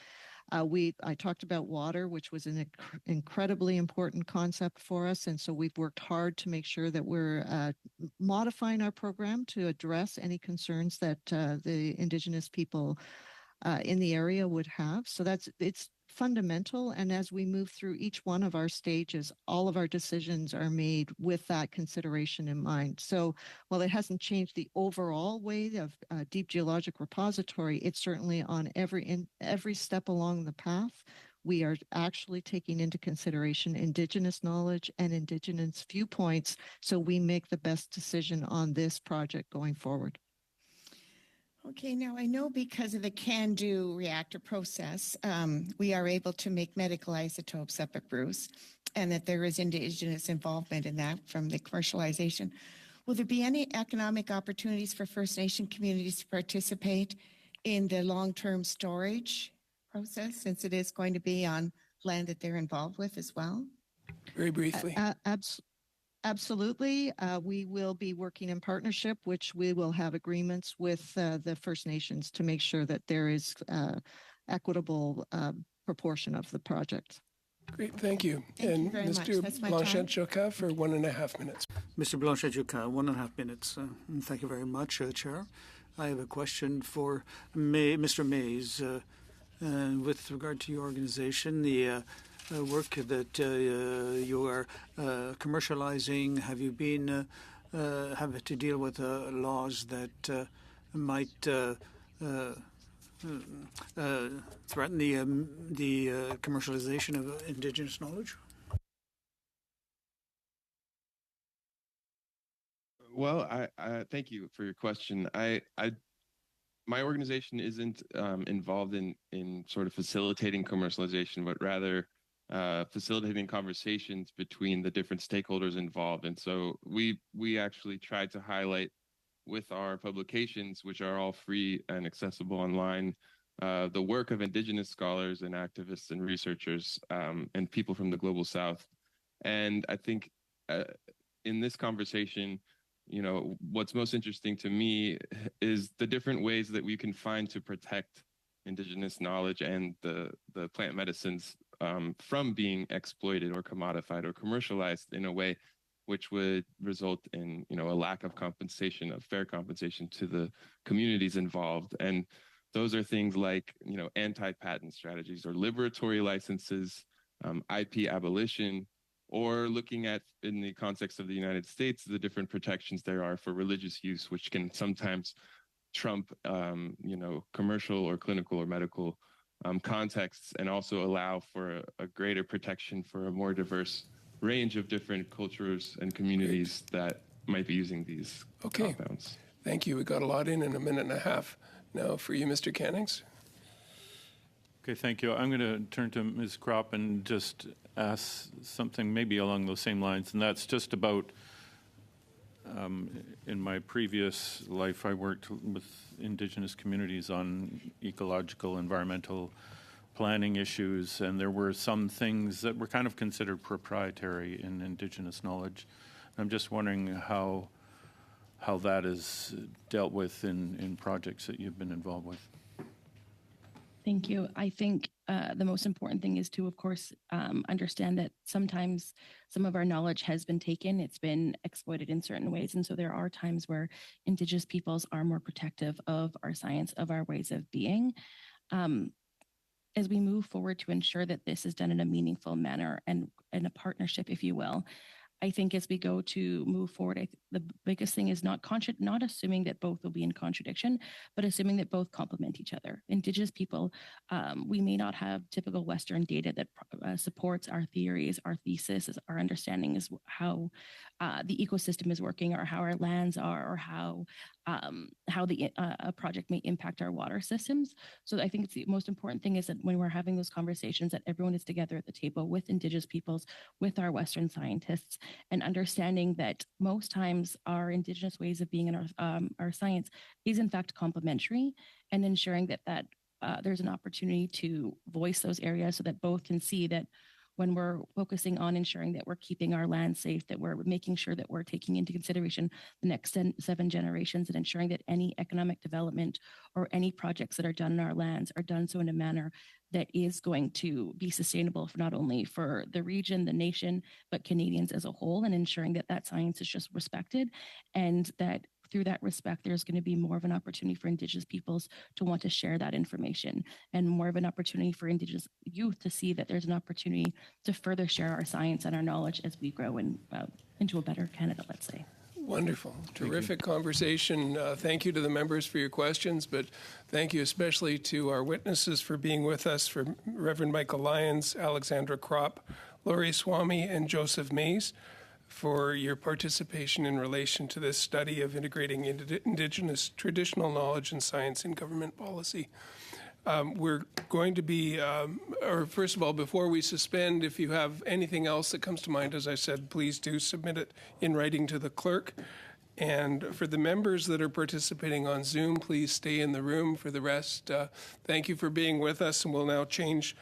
I talked about water, which was an incredibly important concept for us. And so we've worked hard to make sure that we're modifying our program to address any concerns that the Indigenous people in the area would have. So it's fundamental. And as we move through each one of our stages, all of our decisions are made with that consideration in mind. So while it hasn't changed the overall way of deep geologic repository, it's certainly on every step along the path. We are actually taking into consideration Indigenous knowledge and Indigenous viewpoints, so we make the best decision on this project going forward. Okay, now I know because of the CANDU reactor process, we are able to make medical isotopes up at Bruce, and that there is Indigenous involvement in that from the commercialization. Will there be any economic opportunities for First Nation communities to participate in the long-term storage process, since it is going to be on land that they're involved with as well? Very briefly. Absolutely. We will be working in partnership, which we will have agreements with the First Nations to make sure that there is equitable proportion of the project. Great, thank you. Thank you very much. Mr. That's my Blanchet-Choka for 1.5 minutes. Mr. Blanchet-Choka, 1.5 minutes. Thank you very much, Chair. I have a question for Mr. Mays. With regard to your organization, the work that you are commercializing, have you been have to deal with laws that might threaten the commercialization of Indigenous knowledge? Well, I thank you for your question. My organization isn't involved in sort of facilitating commercialization, but rather facilitating conversations between the different stakeholders involved. And so we actually tried to highlight with our publications, which are all free and accessible online, the work of Indigenous scholars and activists and researchers and people from the Global South. And I think in this conversation, you know, what's most interesting to me is the different ways that we can find to protect Indigenous knowledge and the plant medicines from being exploited or commodified or commercialized in a way which would result in, you know, a lack of compensation, of fair compensation to the communities involved. And those are things like, you know, anti-patent strategies or liberatory licenses, IP abolition, or looking at, in the context of the United States, the different protections there are for religious use, which can sometimes trump, you know, commercial or clinical or medical contexts, and also allow for a greater protection for a more diverse range of different cultures and communities that might be using these compounds. Thank you. We got a lot in 1.5 minutes. Now for you, Mr. Cannings. Okay, thank you. I'm going to turn to Ms. Kropp and just ask something maybe along those same lines, and that's just about, in my previous life, I worked with Indigenous communities on ecological, environmental planning issues, and there were some things that were kind of considered proprietary in Indigenous knowledge. I'm just wondering how that is dealt with in projects that you've been involved with. Thank you. I think the most important thing is to, of course, understand that sometimes some of our knowledge has been taken, it's been exploited in certain ways. And so there are times where Indigenous peoples are more protective of our science, of our ways of being. As we move forward to ensure that this is done in a meaningful manner and in a partnership, if you will, I think as we go to move forward, the biggest thing is not assuming that both will be in contradiction, but assuming that both complement each other. Indigenous people, we may not have typical Western data that supports our theories, our thesis, our understanding is how the ecosystem is working, or how our lands are, or how a project may impact our water systems. So I think it's the most important thing is that when we're having those conversations, that everyone is together at the table with Indigenous peoples, with our Western scientists, and understanding that most times our Indigenous ways of being in our science is in fact complementary, and ensuring that there's an opportunity to voice those areas so that both can see that when we're focusing on ensuring that we're keeping our land safe, that we're making sure that we're taking into consideration the next 7 generations, and ensuring that any economic development or any projects that are done in our lands are done so in a manner that is going to be sustainable for not only for the region, the nation, but Canadians as a whole, and ensuring that that science is just respected, and that through that respect, there's going to be more of an opportunity for Indigenous peoples to want to share that information, and more of an opportunity for Indigenous youth to see that there's an opportunity to further share our science and our knowledge as we grow into a better Canada, let's say. Wonderful. Terrific conversation. Thank you to the members for your questions, but thank you especially to our witnesses for being with us, for Reverend Michael Lyons, Alexandra Kropp, Laurie Swamy, and Joseph Mays, for your participation in relation to this study of integrating Indigenous traditional knowledge and science in government policy. We're going to be, or first of all, before we suspend, if you have anything else that comes to mind, as I said, please do submit it in writing to the clerk. And for the members that are participating on Zoom, please stay in the room. For the rest, thank you for being with us, and we'll now change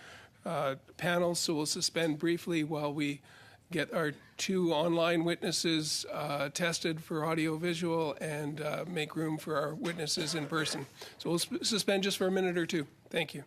panels. So we'll suspend briefly while we get our 2 online witnesses tested for audio-visual and make room for our witnesses in person. So we'll suspend just for a minute or 2. Thank you.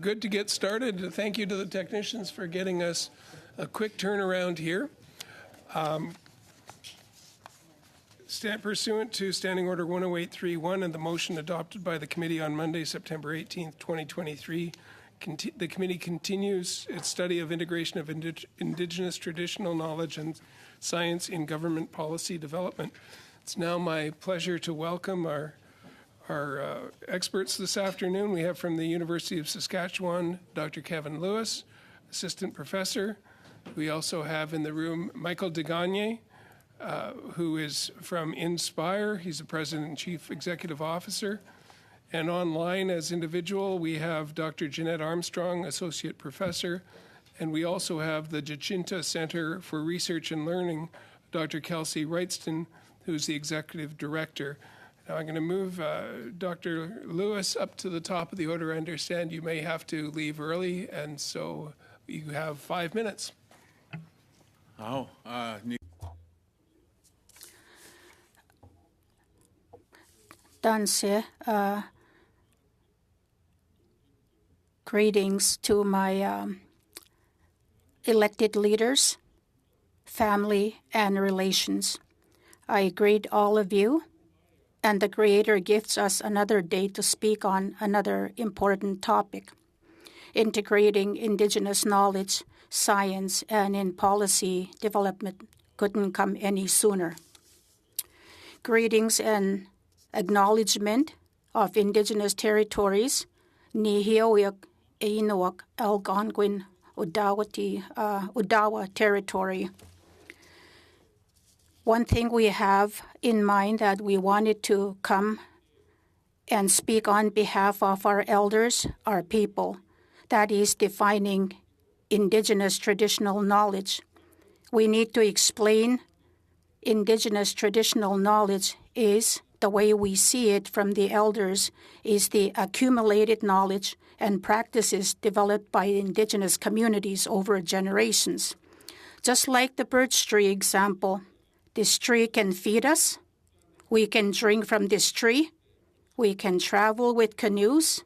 good to get started. Thank you to the technicians for getting us a quick turnaround here. Pursuant to Standing Order 10831 and the motion adopted by the committee on Monday, September 18th, 2023, the committee continues its study of integration of Indigenous traditional knowledge and science in government policy development. It's now my pleasure to welcome our experts this afternoon. We have from the University of Saskatchewan, Dr. Kevin Lewis, Assistant Professor. We also have in the room Michael Degagne, who is from Inspire. He's the President and Chief Executive Officer. And online as individual, we have Dr. Jeanette Armstrong, Associate Professor. And we also have the Jacinta Center for Research and Learning, Dr. Kelsey Wrightston, who's the Executive Director. Now I'm going to move Dr. Lewis up to the top of the order. I understand you may have to leave early, and so you have 5 minutes. Danse, greetings to my elected leaders, family, and relations. I greet all of you, and the Creator gives us another day to speak on another important topic. Integrating Indigenous knowledge, science, and in policy development couldn't come any sooner. Greetings and acknowledgement of Indigenous territories, Nihiowik, Einuak, Algonquin, Odawa territory. One thing we have in mind that we wanted to come and speak on behalf of our elders, our people, that is defining Indigenous traditional knowledge. We need to explain Indigenous traditional knowledge is the way we see it from the elders is the accumulated knowledge and practices developed by Indigenous communities over generations. Just like the birch tree example, this tree can feed us. We can drink from this tree. We can travel with canoes.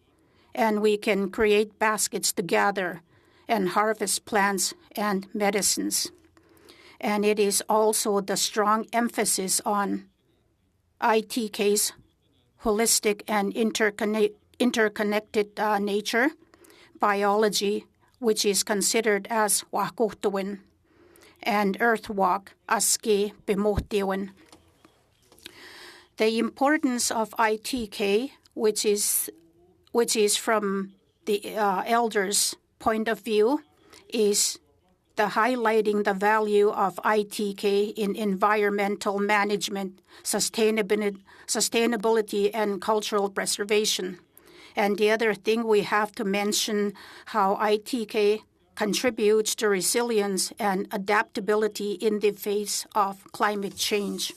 And we can create baskets to gather and harvest plants and medicines. And it is also the strong emphasis on ITK's holistic and interconnected nature, biology, which is considered as Wakutuwin, and Earthwalk, Aski Bimotiwin. The importance of ITK, which is from the elders' point of view, is the highlighting the value of ITK in environmental management, sustainability, and cultural preservation. And the other thing we have to mention how ITK contributes to resilience and adaptability in the face of climate change.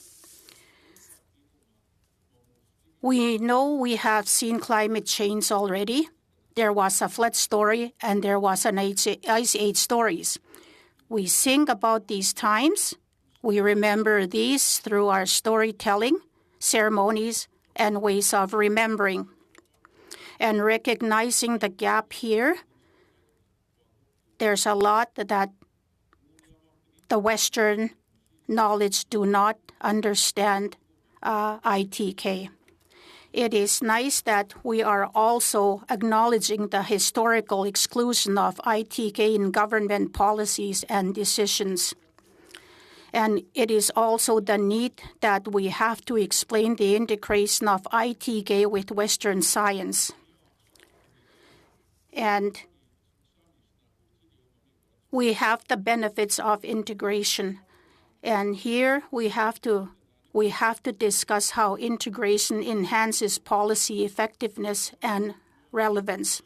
We know we have seen climate change already. There was a flood story and there was an ice age stories. We think about these times. We remember these through our storytelling, ceremonies, and ways of remembering. And recognizing the gap here, there's a lot that the Western knowledge do not understand ITK. It is nice that we are also acknowledging the historical exclusion of ITK in government policies and decisions. And it is also the need that we have to explain the integration of ITK with Western science. And we have the benefits of integration. And here we have to discuss how integration enhances policy effectiveness and relevance.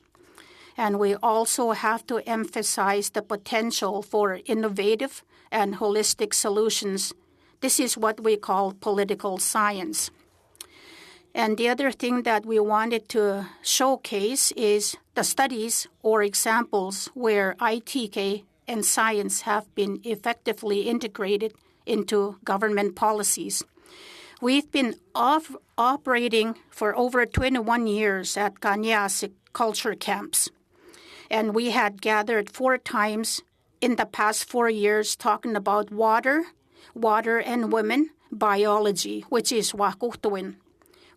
And we also have to emphasize the potential for innovative and holistic solutions. This is what we call political science. And the other thing that we wanted to showcase is the studies or examples where ITK and science have been effectively integrated into government policies. We've been operating for over 21 years at Kanyasik culture camps. And we had gathered 4 times in the past 4 years talking about water and women, biology, which is wakuhtuin,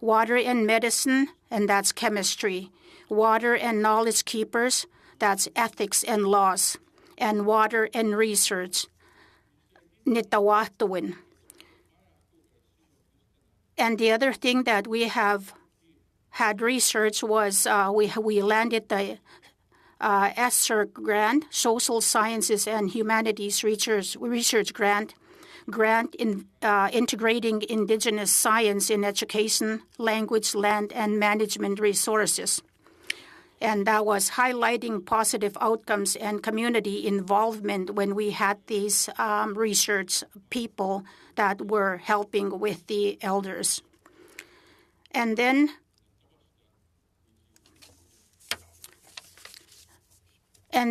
water and medicine, and that's chemistry, water and knowledge keepers, that's ethics and laws, and water and research, nitawahtuin. And the other thing that we have had research was we landed the SR grant, Social Sciences and Humanities Research Grant in integrating Indigenous science in education, language, land, and management resources. And that was highlighting positive outcomes and community involvement when we had these research people that were helping with the elders. And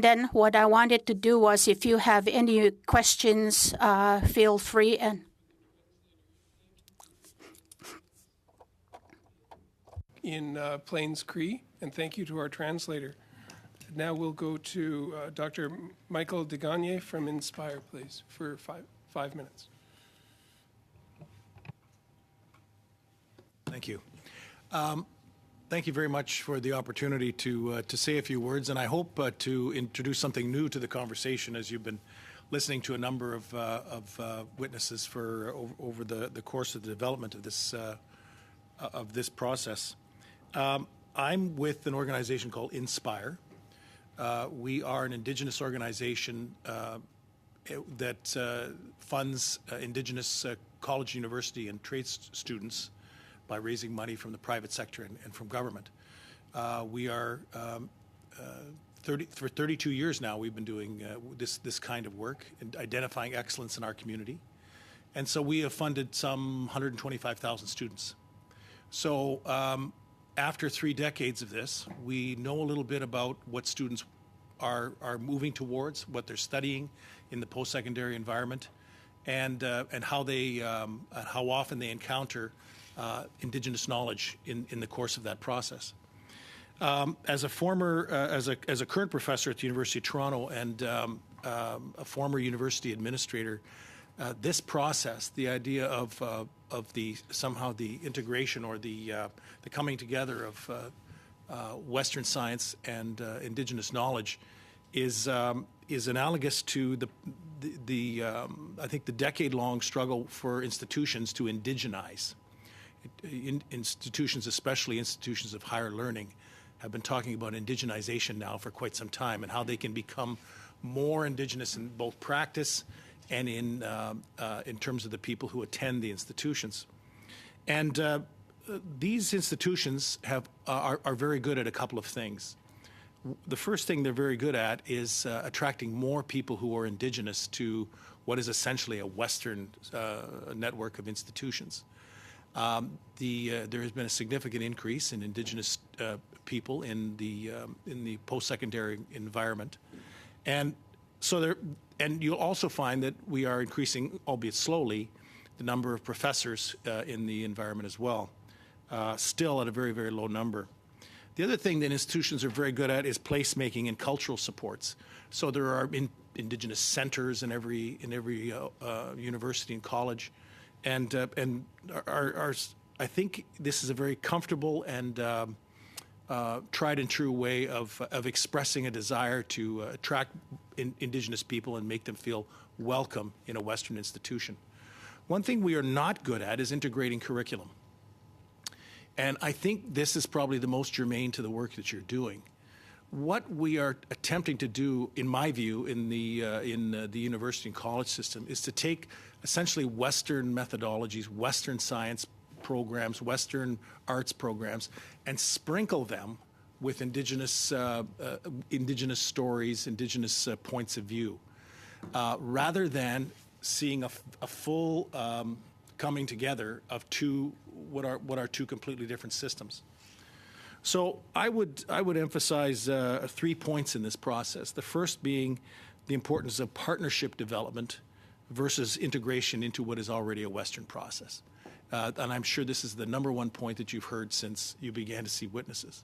then what I wanted to do was, if you have any questions, feel free. And in Plains Cree, and thank you to our translator. Now we'll go to Dr. Michael Degagne from Inspire, please, for five minutes. Thank you. Thank you very much for the opportunity to say a few words, and I hope to introduce something new to the conversation as you've been listening to a number of witnesses for over the course of the development of this process. I'm with an organization called Inspire. We are an Indigenous organization that funds Indigenous college, university, and trade students by raising money from the private sector and from government. We are, for 32 years now, we've been doing this kind of work and identifying excellence in our community. And so we have funded some 125,000 students. So after 3 decades of this, we know a little bit about what students are moving towards, what they're studying in the post-secondary environment, and how often they encounter Indigenous knowledge in the course of that process. As a current professor at the University of Toronto and a former university administrator, this process, the idea of the integration or the coming together of Western science and Indigenous knowledge is analogous to I think the decade-long struggle for institutions to indigenize. Institutions, especially institutions of higher learning, have been talking about indigenization now for quite some time and how they can become more Indigenous in both practice and in terms of the people who attend the institutions. And these institutions are very good at a couple of things. The first thing they're very good at is attracting more people who are Indigenous to what is essentially a Western network of institutions. There has been a significant increase in Indigenous people in the post-secondary environment, and so you'll also find that we are increasing, albeit slowly, the number of professors in the environment as well. Still at a very, very low number. The other thing that institutions are very good at is placemaking and cultural supports. So there are Indigenous centers in every university and college. And I think this is a very comfortable and tried and true way of expressing a desire to attract Indigenous people and make them feel welcome in a Western institution. One thing we are not good at is integrating curriculum. And I think this is probably the most germane to the work that you're doing. What we are attempting to do, in my view, in the university and college system, is to take essentially Western methodologies, Western science programs, Western arts programs, and sprinkle them with Indigenous stories, Indigenous points of view, rather than seeing a full coming together of what are two completely different systems. So I would emphasize 3 points in this process. The first being the importance of partnership development versus integration into what is already a Western process. And I'm sure this is the number one point that you've heard since you began to see witnesses.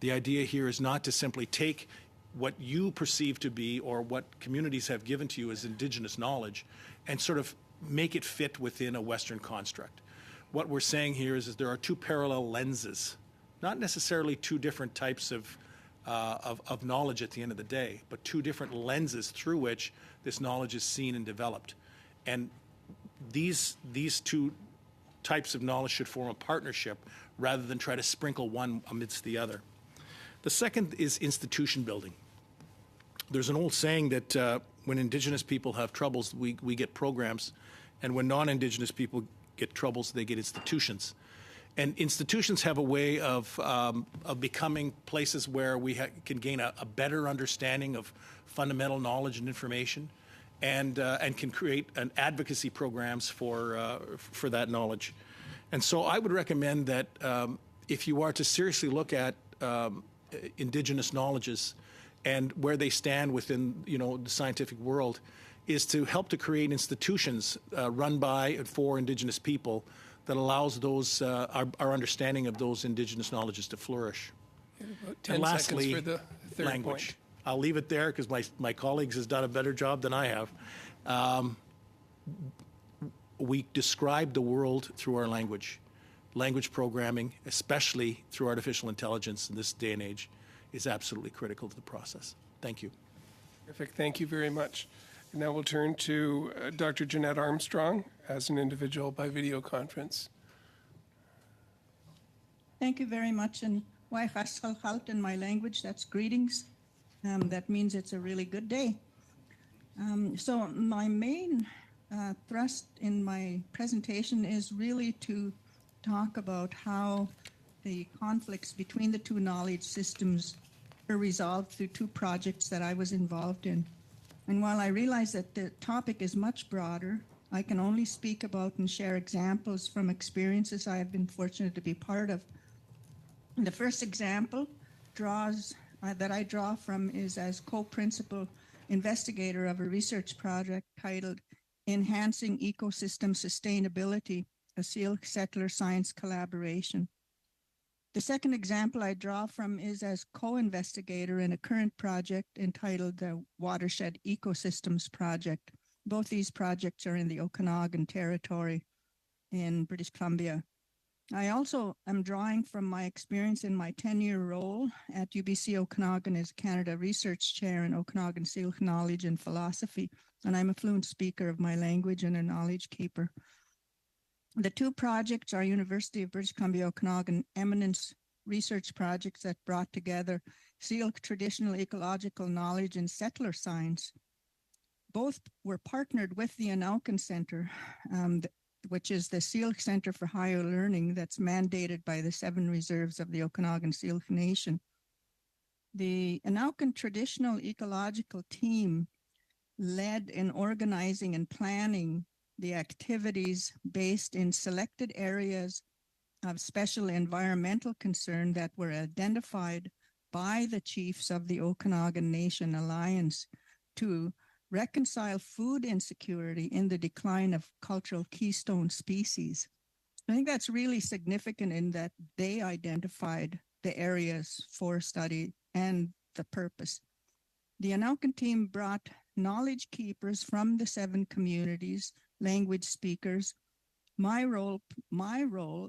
The idea here is not to simply take what you perceive to be or what communities have given to you as Indigenous knowledge and sort of make it fit within a Western construct. What we're saying here is there are two parallel lenses, not necessarily two different types of knowledge at the end of the day, but two different lenses through which this knowledge is seen and developed. And these two types of knowledge should form a partnership rather than try to sprinkle one amidst the other. The second is institution building. There's an old saying that when Indigenous people have troubles, we get programs, and when non-Indigenous people get troubles, they get institutions. And institutions have a way of becoming places where we can gain a better understanding of fundamental knowledge and information, and can create an advocacy programs for that knowledge. And so I would recommend that if you are to seriously look at Indigenous knowledges and where they stand within the scientific world, is to help to create institutions run by and for Indigenous people that allows those our understanding of those Indigenous knowledges to flourish. About 10 and lastly, seconds for the third language. point. I'll leave it there because my colleagues has done a better job than I have. We describe the world through our language. Language programming, especially through artificial intelligence in this day and age, is absolutely critical to the process. Thank you. Perfect. Thank you very much. And now we'll turn to Dr. Jeanette Armstrong as an individual by video conference. Thank you very much. And Waihashalhalt in my language, that's greetings. That means it's a really good day. So my main thrust in my presentation is really to talk about how the conflicts between the two knowledge systems were resolved through two projects that I was involved in. And while I realize that the topic is much broader, I can only speak about and share examples from experiences I have been fortunate to be part of. The first example that I draw from is as co-principal investigator of a research project titled Enhancing Ecosystem Sustainability, a Seal Settler Science Collaboration. The second example I draw from is as co-investigator in a current project entitled the Watershed Ecosystems Project. Both these projects are in the Okanagan Territory in British Columbia. I also am drawing from my experience in my 10-year role at UBC Okanagan as Canada Research Chair in Okanagan Syilx Knowledge and Philosophy, and I'm a fluent speaker of my language and a knowledge keeper. The two projects are University of British Columbia Okanagan Eminence research projects that brought together Syilx traditional ecological knowledge and settler science. Both were partnered with the Anauken Center, which is the Syilx Center for Higher Learning that's mandated by the 7 reserves of the Okanagan Syilx Nation. The Anauken traditional ecological team led in organizing and planning the activities based in selected areas of special environmental concern that were identified by the chiefs of the Okanagan Nation Alliance to reconcile food insecurity in the decline of cultural keystone species. I think that's really significant in that they identified the areas for study and the purpose. The Anauken team brought knowledge keepers from the 7 communities, language speakers. My role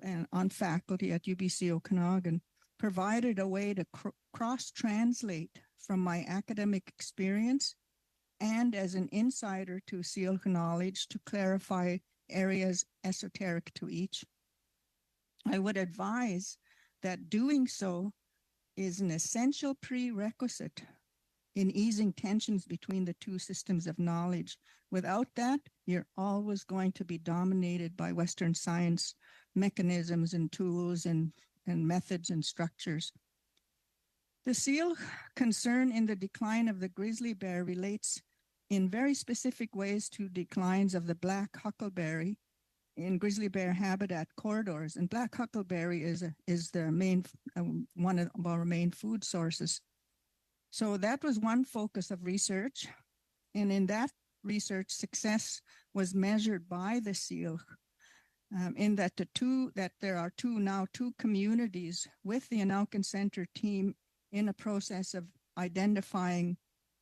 and on faculty at UBC Okanagan provided a way to cross-translate from my academic experience and as an insider to Syilx knowledge to clarify areas esoteric to each. I would advise that doing so is an essential prerequisite in easing tensions between the two systems of knowledge. Without that, you're always going to be dominated by Western science mechanisms and tools and methods and structures. The Syilx concern in the decline of the grizzly bear relates in very specific ways to declines of the black huckleberry in grizzly bear habitat corridors. And black huckleberry is the main one of our main food sources. So that was one focus of research. And in that research, success was measured by the Syilx in that there are two communities with the Anauken Center team in a process of identifying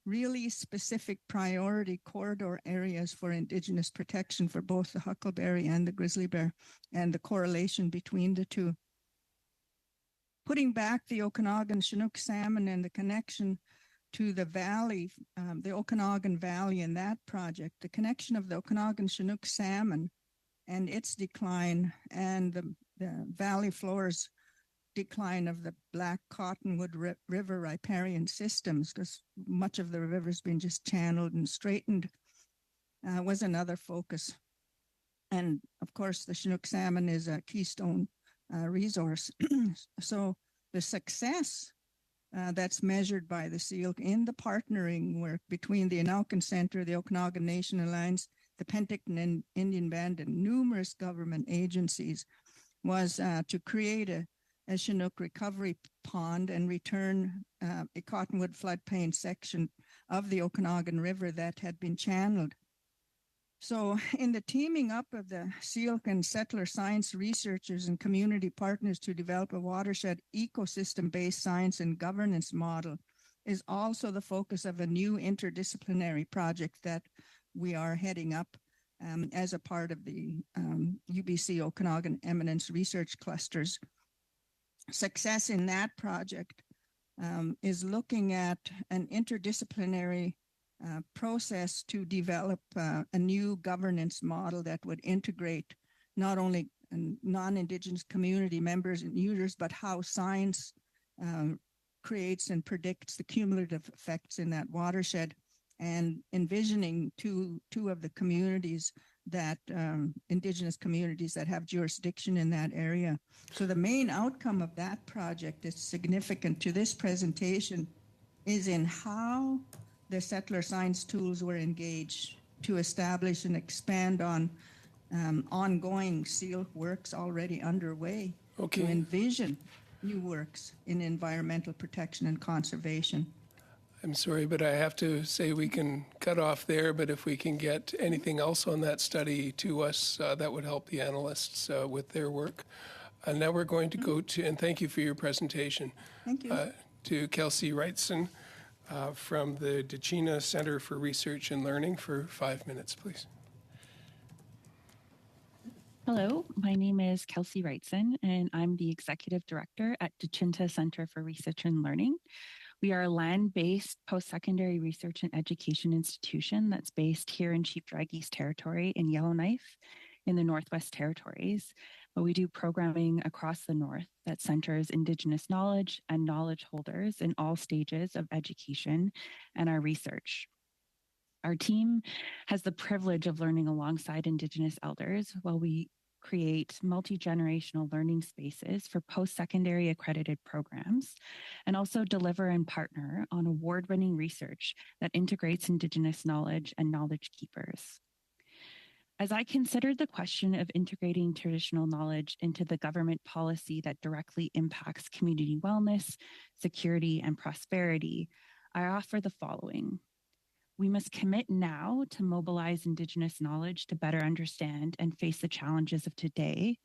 really specific priority corridor areas for Indigenous protection for both the huckleberry and the grizzly bear, and the correlation between the two. Putting back the Okanagan Chinook salmon and the connection to the valley, the Okanagan Valley in that project, the connection of the Okanagan Chinook salmon and its decline, and the valley floors decline of the Black Cottonwood River riparian systems, because much of the river's been just channeled and straightened, was another focus. And of course, the Chinook salmon is a keystone resource. So the success that's measured by the SEAL in the partnering work between the Anauken Center, the Okanagan Nation Alliance, the Penticton Indian Band, and numerous government agencies was to create a Chinook recovery pond and return a cottonwood floodplain section of the Okanagan River that had been channeled. So in the teaming up of the SEALC and settler science researchers and community partners to develop a watershed ecosystem-based science and governance model is also the focus of a new interdisciplinary project that we are heading up as a part of the UBC Okanagan Eminence Research Clusters. Success in that project is looking at an interdisciplinary process to develop a new governance model that would integrate not only non-Indigenous community members and users, but how science creates and predicts the cumulative effects in that watershed, and envisioning two of the communities that Indigenous communities that have jurisdiction in that area. So the main outcome of that project is significant to this presentation is in how the settler science tools were engaged to establish and expand on ongoing SEAL works already underway to envision new works in environmental protection and conservation. I'm sorry, but I have to say we can cut off there, but if we can get anything else on that study to us, that would help the analysts with their work. And now we're going to go to, and thank you for your presentation. Thank you. To Kelsey Wrightson from the Dachina Center for Research and Learning for 5 minutes, please. Hello, my name is Kelsey Wrightson, and I'm the Executive Director at Dachinta Center for Research and Learning. We are a land-based post-secondary research and education institution that's based here in Chief Dragees Territory in Yellowknife in the Northwest Territories. But we do programming across the North that centers Indigenous knowledge and knowledge holders in all stages of education and our research. Our team has the privilege of learning alongside Indigenous elders while we create multi-generational learning spaces for post-secondary accredited programs, and also deliver and partner on award-winning research that integrates Indigenous knowledge and knowledge keepers. As I considered the question of integrating traditional knowledge into the government policy that directly impacts community wellness, security, and prosperity, I offer the following. We must commit now to mobilize Indigenous knowledge to better understand and face the challenges of today.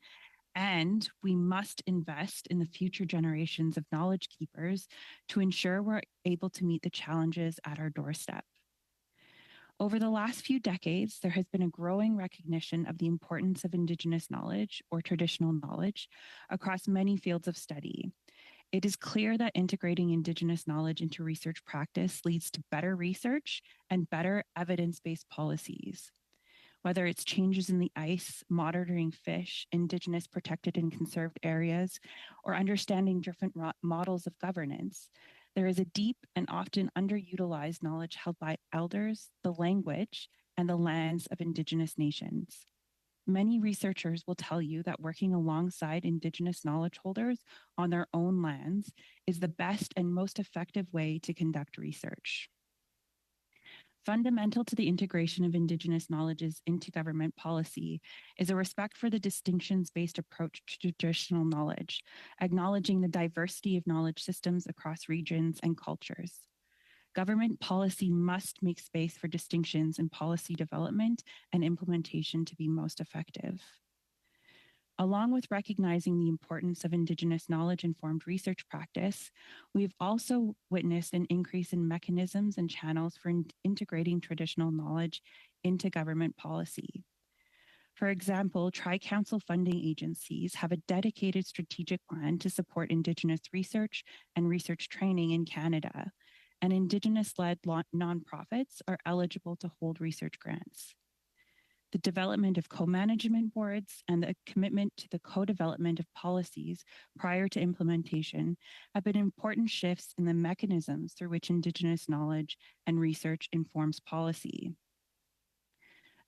And we must invest in the future generations of knowledge keepers to ensure we're able to meet the challenges at our doorstep. Over the last few decades, there has been a growing recognition of the importance of Indigenous knowledge or traditional knowledge across many fields of study. It is clear that integrating Indigenous knowledge into research practice leads to better research and better evidence-based policies. Whether it's changes in the ice, monitoring fish, Indigenous protected and conserved areas, or understanding different models of governance, there is a deep and often underutilized knowledge held by elders, the language, and the lands of Indigenous nations. Many researchers will tell you that working alongside Indigenous knowledge holders on their own lands is the best and most effective way to conduct research. Fundamental to the integration of Indigenous knowledges into government policy is a respect for the distinctions-based approach to traditional knowledge, acknowledging the diversity of knowledge systems across regions and cultures. Government policy must make space for distinctions in policy development and implementation to be most effective. Along with recognizing the importance of Indigenous knowledge-informed research practice, we've also witnessed an increase in mechanisms and channels for integrating traditional knowledge into government policy. For example, Tri-Council funding agencies have a dedicated strategic plan to support Indigenous research and research training in Canada, and Indigenous-led nonprofits are eligible to hold research grants. The development of co-management boards and the commitment to the co-development of policies prior to implementation have been important shifts in the mechanisms through which Indigenous knowledge and research informs policy.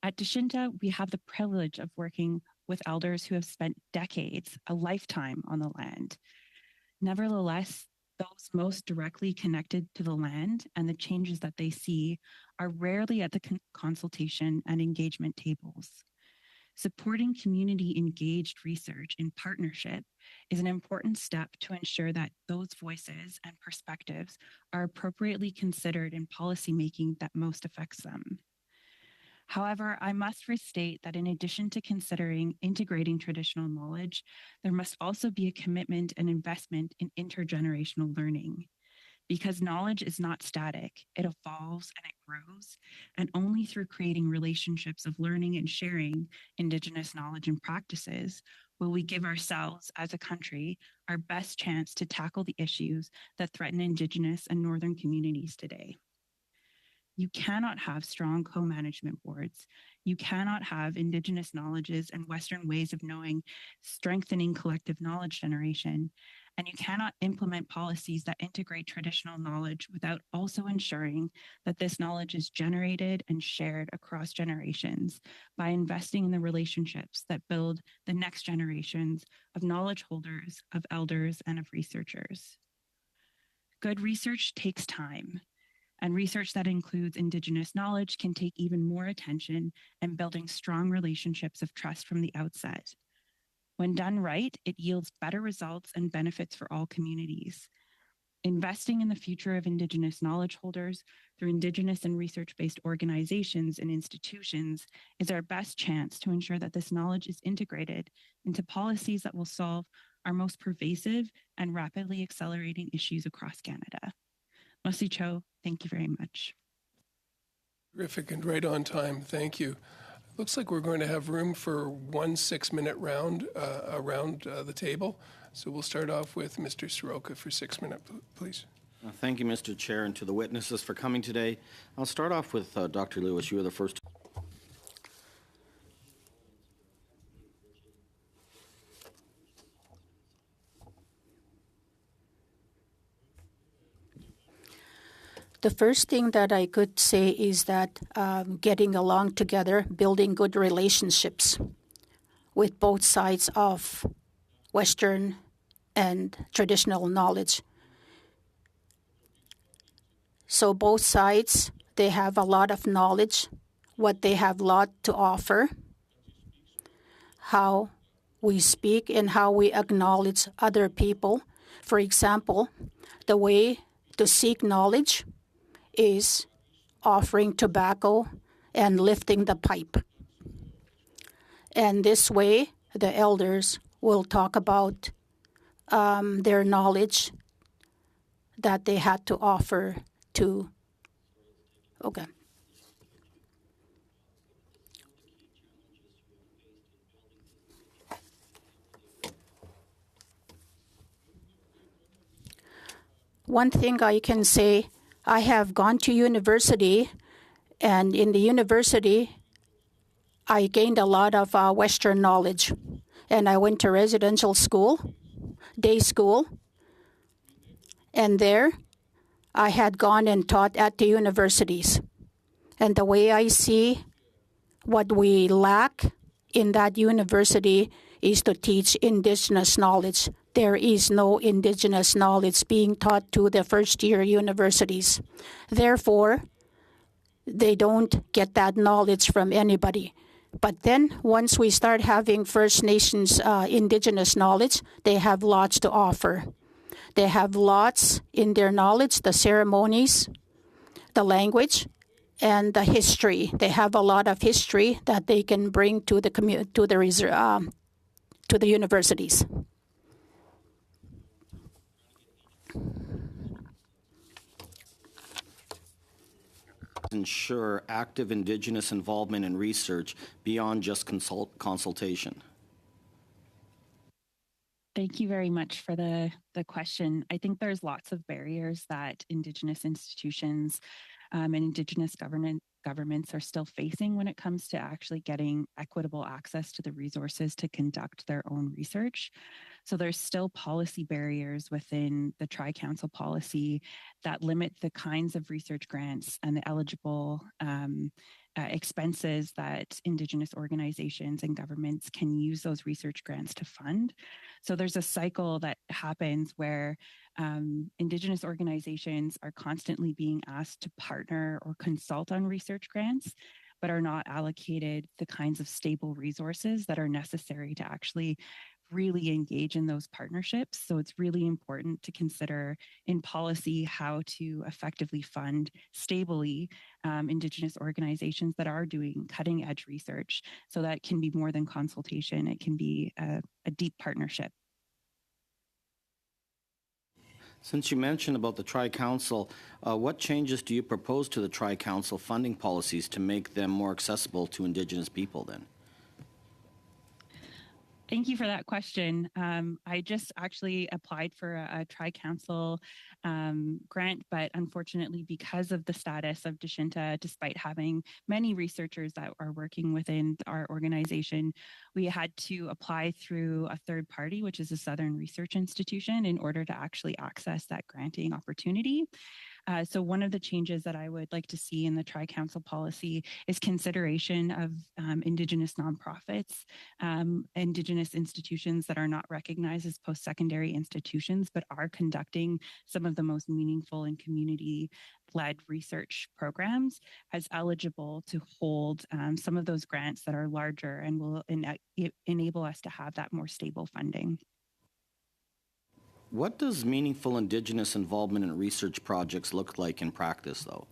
At Deshinta, we have the privilege of working with elders who have spent decades, a lifetime on the land. Nevertheless, those most directly connected to the land and the changes that they see are rarely at the consultation and engagement tables. Supporting community engaged research in partnership is an important step to ensure that those voices and perspectives are appropriately considered in policymaking that most affects them. However, I must restate that in addition to considering integrating traditional knowledge, there must also be a commitment and investment in intergenerational learning. Because knowledge is not static, it evolves and it grows, and only through creating relationships of learning and sharing Indigenous knowledge and practices will we give ourselves as a country our best chance to tackle the issues that threaten Indigenous and Northern communities today. You cannot have strong co-management boards. You cannot have Indigenous knowledges and Western ways of knowing strengthening collective knowledge generation. And you cannot implement policies that integrate traditional knowledge without also ensuring that this knowledge is generated and shared across generations by investing in the relationships that build the next generations of knowledge holders, of elders, and of researchers. Good research takes time. And research that includes Indigenous knowledge can take even more attention and building strong relationships of trust from the outset. When done right, it yields better results and benefits for all communities. Investing in the future of Indigenous knowledge holders through Indigenous and research-based organizations and institutions is our best chance to ensure that this knowledge is integrated into policies that will solve our most pervasive and rapidly accelerating issues across Canada. Merci Cho, thank you very much. Terrific and right on time. Thank you. Looks like we're going to have room for one 6-minute round around the table. So we'll start off with Mr. Soroka for 6 minutes, please. Thank you, Mr. Chair, and to the witnesses for coming today. I'll start off with Dr. Lewis. You were the first. The first thing that I could say is that getting along together, building good relationships with both sides of Western and traditional knowledge. So both sides, they have a lot of knowledge, what they have a lot to offer, how we speak and how we acknowledge other people. For example, the way to seek knowledge is offering tobacco and lifting the pipe. And this way, the elders will talk about their knowledge that they had to offer to. Okay. One thing I can say, I have gone to university, and in the university, I gained a lot of Western knowledge. And I went to residential school, day school, and there I had gone and taught at the universities. And the way I see what we lack in that university is to teach Indigenous knowledge. There is no Indigenous knowledge being taught to the first-year universities. Therefore, they don't get that knowledge from anybody. But then, once we start having First Nations Indigenous knowledge, they have lots to offer. They have lots in their knowledge, the ceremonies, the language, and the history. They have a lot of history that they can bring to the to the universities. Ensure active Indigenous involvement in research beyond just consultation? Thank you very much for the question. I think there's lots of barriers that Indigenous institutions and Indigenous governments are still facing when it comes to actually getting equitable access to the resources to conduct their own research. So there's still policy barriers within the Tri-Council policy that limit the kinds of research grants and the eligible expenses that Indigenous organizations and governments can use those research grants to fund. So there's a cycle that happens where Indigenous organizations are constantly being asked to partner or consult on research grants, but are not allocated the kinds of stable resources that are necessary to actually really engage in those partnerships. So it's really important to consider in policy how to effectively fund stably Indigenous organizations that are doing cutting edge research, so that it can be more than consultation. It can be a deep partnership. Since you mentioned about the Tri-Council, what changes do you propose to the Tri-Council funding policies to make them more accessible to Indigenous people then? Thank you for that question. I just actually applied for a Tri-Council grant, but unfortunately, because of the status of Deshinta, despite having many researchers that are working within our organization, we had to apply through a third party, which is a Southern Research Institution, in order to actually access that granting opportunity. So one of the changes that I would like to see in the Tri-Council policy is consideration of Indigenous nonprofits, Indigenous institutions that are not recognized as post-secondary institutions, but are conducting some of the most meaningful and community-led research programs as eligible to hold some of those grants that are larger and will enable us to have that more stable funding. What does meaningful Indigenous involvement in research projects look like in practice, though?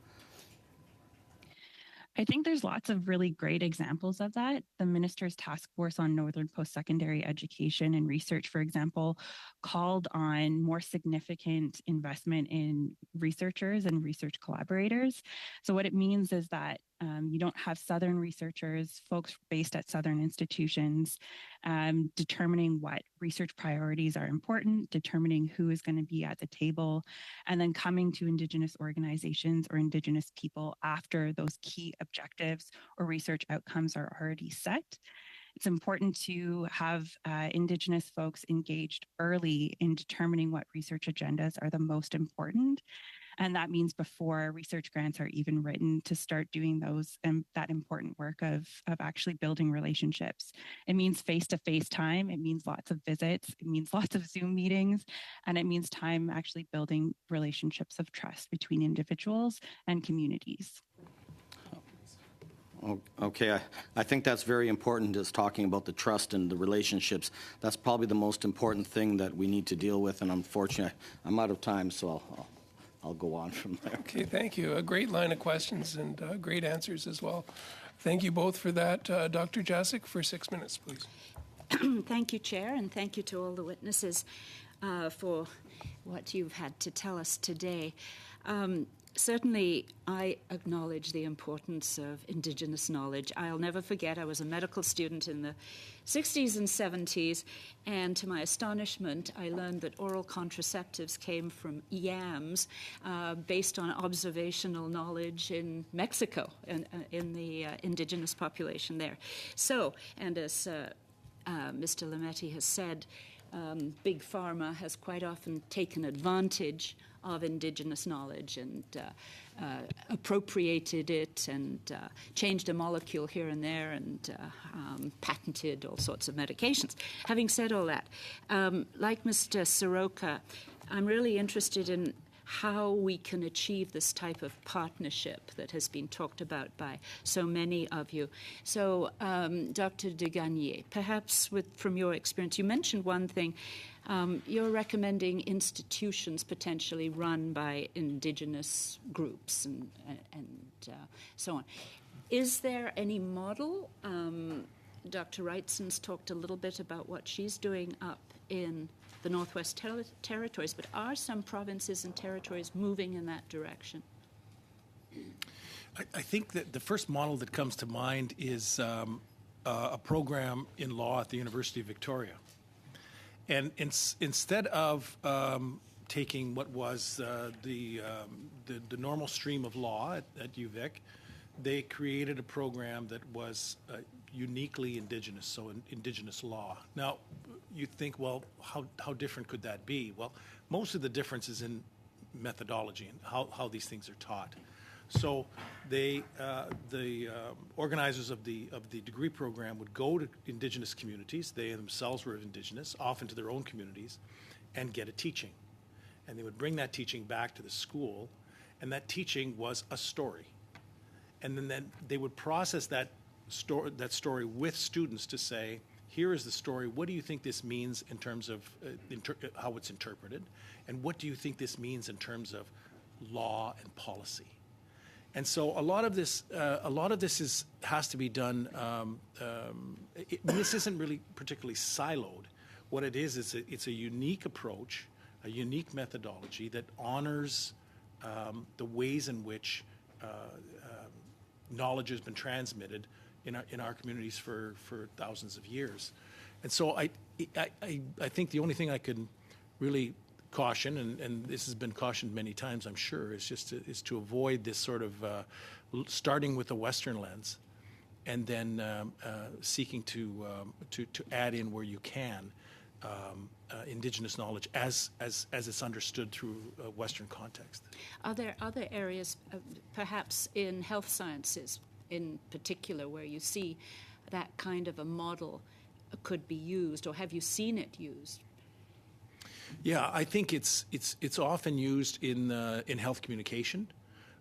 I think there's lots of really great examples of that. The Minister's Task Force on Northern Post-Secondary Education and Research, for example, called on more significant investment in researchers and research collaborators. So what it means is that you don't have Southern researchers, folks based at Southern institutions, determining what research priorities are important, determining who is going to be at the table, and then coming to Indigenous organizations or Indigenous people after those key objectives or research outcomes are already set. It's important to have Indigenous folks engaged early in determining what research agendas are the most important. And that means before research grants are even written, to start doing those that important work of actually building relationships. It means face-to-face time. It means lots of visits. It means lots of Zoom meetings. And it means time actually building relationships of trust between individuals and communities. Okay, I think that's very important, is talking about the trust and the relationships. That's probably the most important thing that we need to deal with, and unfortunately, I'm out of time, so I'll go on from there. Okay, thank you. A great line of questions and great answers as well. Thank you both for that. Dr. Jacek, for 6 minutes, please. Thank you, Chair, and thank you to all the witnesses for what you've had to tell us today. Certainly, I acknowledge the importance of Indigenous knowledge. I'll never forget, I was a medical student in the 60s and 70s, and to my astonishment, I learned that oral contraceptives came from yams based on observational knowledge in Mexico and in the Indigenous population there. So, and as Mr. Lametti has said, Big Pharma has quite often taken advantage of Indigenous knowledge and appropriated it and changed a molecule here and there and patented all sorts of medications. Having said all that, like Mr. Soroka, I'm really interested in how we can achieve this type of partnership that has been talked about by so many of you. So, Dr. de Gagnier, perhaps from your experience, you mentioned one thing. You're recommending institutions potentially run by Indigenous groups and so on. Is there any model Dr. Wrightson's talked a little bit about what she's doing up in the Northwest Territories, but are some provinces and territories moving in that direction? I think that the first model that comes to mind is a program in law at the University of Victoria. And instead of taking what was the normal stream of law at UVic, they created a program that was uniquely Indigenous, so Indigenous law. Now, you think, well, how different could that be? Well, most of the difference is in methodology and how these things are taught. So the organizers of the degree program would go to Indigenous communities. They themselves were Indigenous, often to their own communities, and get a teaching. And they would bring that teaching back to the school, and that teaching was a story. And then they would process that story with students to say, here is the story. What do you think this means in terms of how it's interpreted? And what do you think this means in terms of law and policy? And so a lot of this has to be done. This isn't really particularly siloed. What it is it's a unique approach, a unique methodology that honors the ways in which knowledge has been transmitted in our communities for thousands of years. And so I think the only thing I could really caution, and this has been cautioned many times, I'm sure, is to avoid this sort of starting with a Western lens, and then seeking to add in where you can Indigenous knowledge as it's understood through a Western context. Are there other areas, perhaps in health sciences in particular, where you see that kind of a model could be used, or have you seen it used? Yeah, I think it's often used in health communication.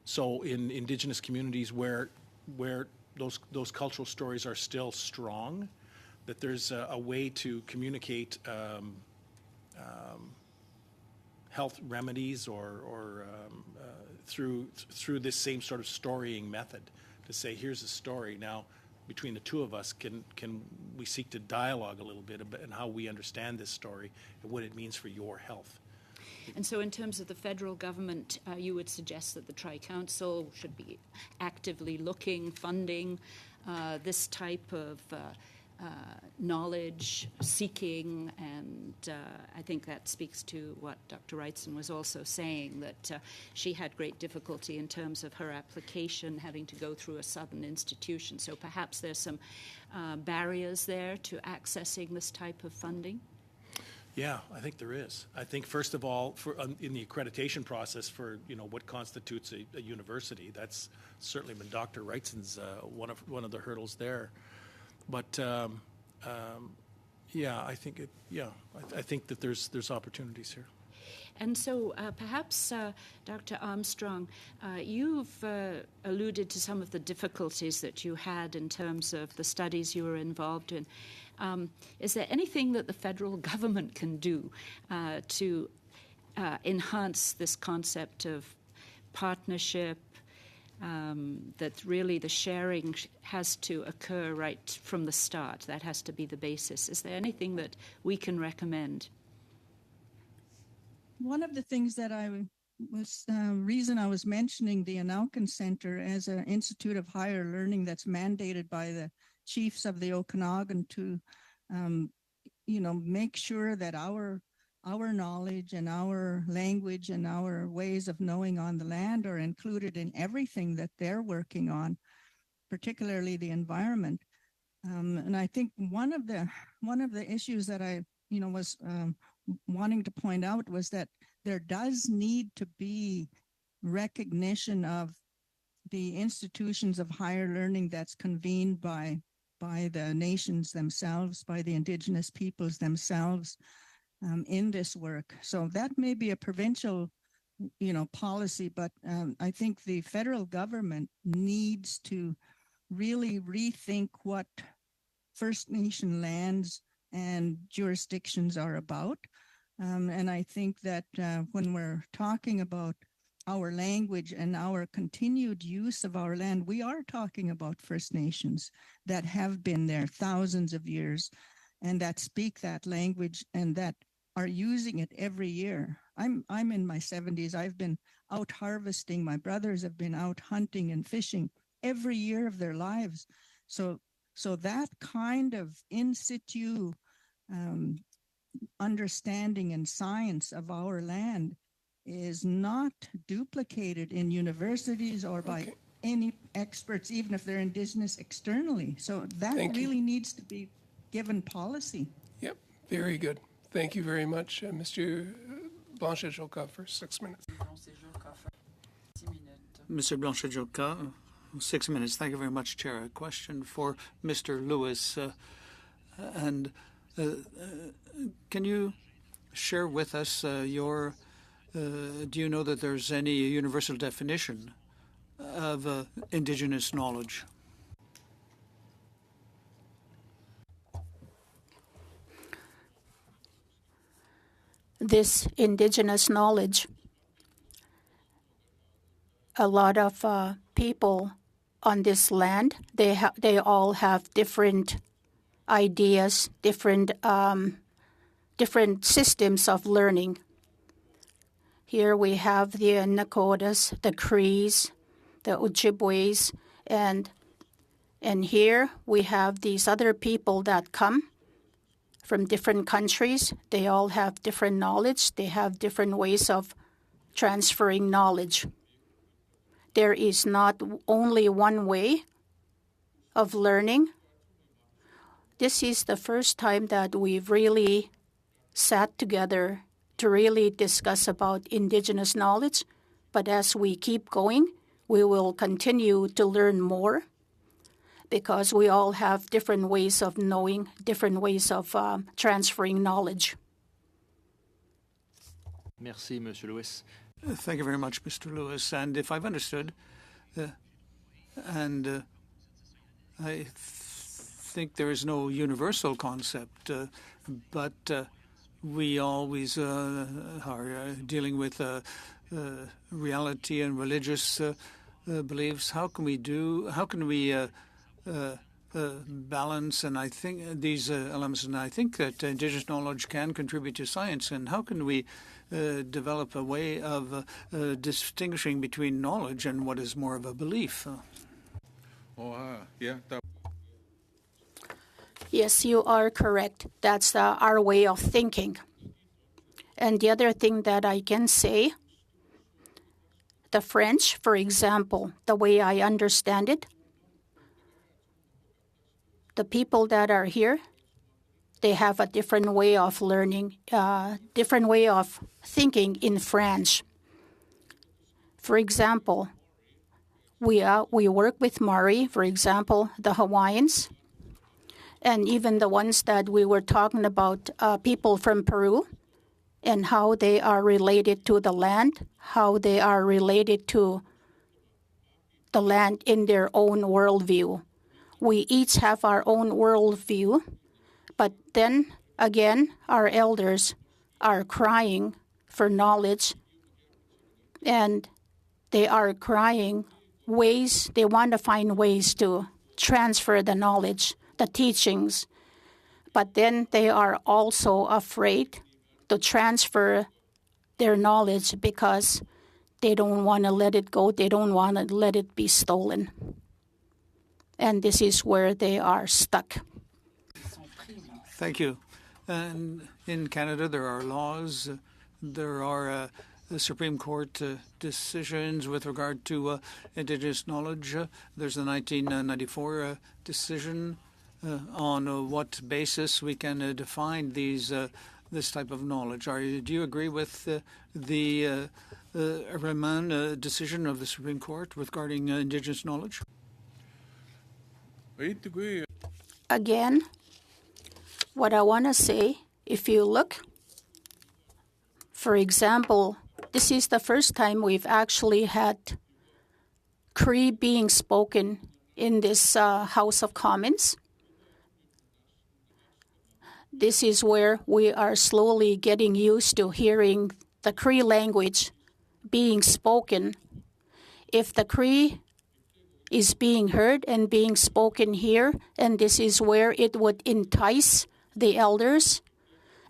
So in Indigenous communities where those cultural stories are still strong, that there's a way to communicate health remedies or through this same sort of storying method, to say, here's a story. Now, between the two of us, can we seek to dialogue a little bit about and how we understand this story and what it means for your health? And so in terms of the federal government, you would suggest that the Tri-Council should be actively looking, funding this type of knowledge seeking, and I think that speaks to what Dr. Wrightson was also saying, that she had great difficulty in terms of her application having to go through a southern institution. So perhaps there's some barriers there to accessing this type of funding? Yeah, I think there is. I think, first of all, in the accreditation process for what constitutes a university, that's certainly been Dr. Wrightson's one of the hurdles there. But yeah, I think I think that there's opportunities here. And so perhaps, Dr. Armstrong, you've alluded to some of the difficulties that you had in terms of the studies you were involved in. Is there anything that the federal government can do to enhance this concept of partnership, that really the sharing has to occur right from the start? That has to be the basis. Is there anything that we can recommend? One of the things that reason I was mentioning the Anauken Center as an institute of higher learning that's mandated by the chiefs of the Okanagan to, make sure that our knowledge and our language and our ways of knowing on the land are included in everything that they're working on, particularly the environment. And I think one of the issues that I was wanting to point out was that there does need to be recognition of the institutions of higher learning that's convened by the nations themselves, by the Indigenous peoples themselves in this work. So that may be a provincial, policy, but I think the federal government needs to really rethink what First Nation lands and jurisdictions are about. And I think that when we're talking about our language and our continued use of our land, we are talking about First Nations that have been there thousands of years and that speak that language and that are using it every year. I'm in my 70s. I've been out harvesting. My brothers have been out hunting and fishing every year of their lives. So that kind of in situ understanding and science of our land is not duplicated in universities or by any experts, even if they're Indigenous externally. So that really needs to be given policy. Yep, very good. Thank you very much, Mr. Blanchet-Joka, for 6 minutes. Mr. Blanchet-Joka, 6 minutes. Thank you very much, Chair. A question for Mr. Lewis. Can you share with us do you know that there's any universal definition of Indigenous knowledge? This Indigenous knowledge, a lot of people on this land, they all have different ideas, different systems of learning. Here we have the Nakotas, the Crees, the Ojibways, and here we have these other people that come from different countries. They all have different knowledge. They have different ways of transferring knowledge. There is not only one way of learning. This is the first time that we've really sat together to really discuss about Indigenous knowledge. But as we keep going, we will continue to learn more because we all have different ways of knowing, different ways of transferring knowledge. Merci, Monsieur Lewis. Thank you very much, Mr. Lewis. And if I've understood, I think there is no universal concept, but we always are dealing with reality and religious beliefs. How can we balance? And I think these elements, and I think that Indigenous knowledge can contribute to science. And how can we develop a way of distinguishing between knowledge and what is more of a belief? Yes, you are correct. That's our way of thinking. And the other thing that I can say, the French, for example, the way I understand it, the people that are here, they have a different way of learning, different way of thinking in French. For example, we work with Maori, for example, the Hawaiians, and even the ones that we were talking about, people from Peru, and how they are related to the land, how they are related to the land in their own worldview. We each have our own worldview, but then again, our elders are crying for knowledge, and they are crying ways, they want to find ways to transfer the knowledge, the teachings, but then they are also afraid to transfer their knowledge because they don't want to let it go, they don't want to let it be stolen. And this is where they are stuck. Thank you. And in Canada, there are laws, there are Supreme Court decisions with regard to Indigenous knowledge. There's a 1994 decision on what basis we can define this type of knowledge. Do you agree with the Raman decision of the Supreme Court regarding Indigenous knowledge? Again, what I want to say, if you look, for example, this is the first time we've actually had Cree being spoken in this House of Commons. This is where we are slowly getting used to hearing the Cree language being spoken. If the Cree is being heard and being spoken here, and this is where it would entice the elders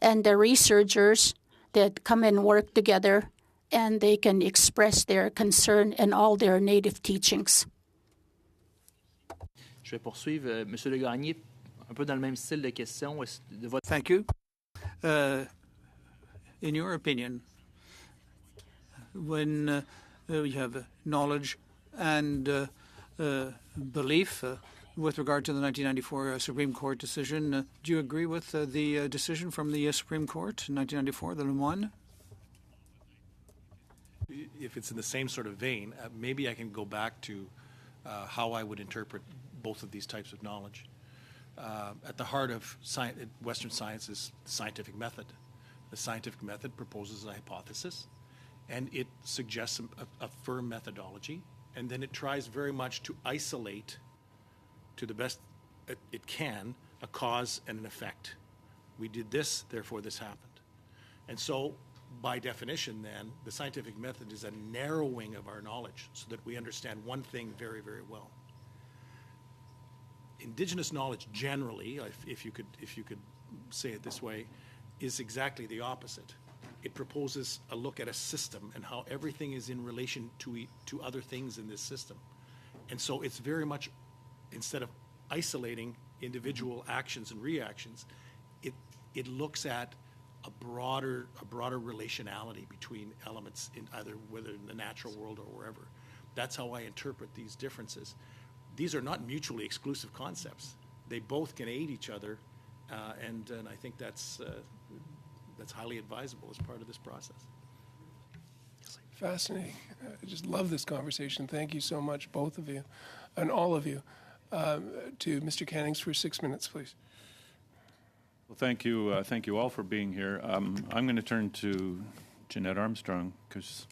and the researchers that come and work together, and they can express their concern and all their native teachings. Je vais poursuivre. Monsieur Le Gagné, un peu dans le même style de question. Thank you. In your opinion, when you have knowledge and belief with regard to the 1994 Supreme Court decision, do you agree with the decision from the Supreme Court in 1994, the Lemoine? If it's in the same sort of vein, maybe I can go back to how I would interpret both of these types of knowledge. At the heart of Western science is the scientific method. The scientific method proposes a hypothesis, and it suggests a firm methodology, and then it tries very much to isolate, to the best it can, a cause and an effect. We did this, therefore this happened. And so, by definition then, the scientific method is a narrowing of our knowledge so that we understand one thing very, very well. Indigenous knowledge generally, if you could say it this way, is exactly the opposite. It proposes a look at a system and how everything is in relation to other things in this system. And so it's very much, instead of isolating individual actions and reactions, it looks at a broader relationality between elements in either, whether in the natural world or wherever. That's how I interpret these differences. These are not mutually exclusive concepts. They both can aid each other, and I think that's highly advisable as part of this process. Fascinating. I just love this conversation. Thank you so much, both of you, and all of you. To Mr. Cannings for 6 minutes, please. Well, thank you all for being here. I'm going to turn to Jeanette Armstrong because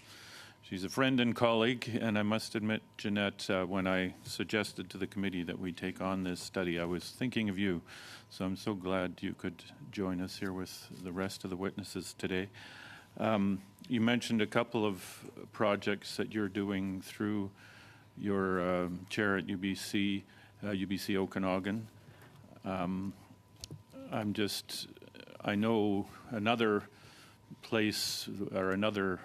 she's a friend and colleague, and I must admit, Jeanette, when I suggested to the committee that we take on this study, I was thinking of you. So I'm so glad you could join us here with the rest of the witnesses today. You mentioned a couple of projects that you're doing through your chair at UBC, UBC Okanagan. I know another place or another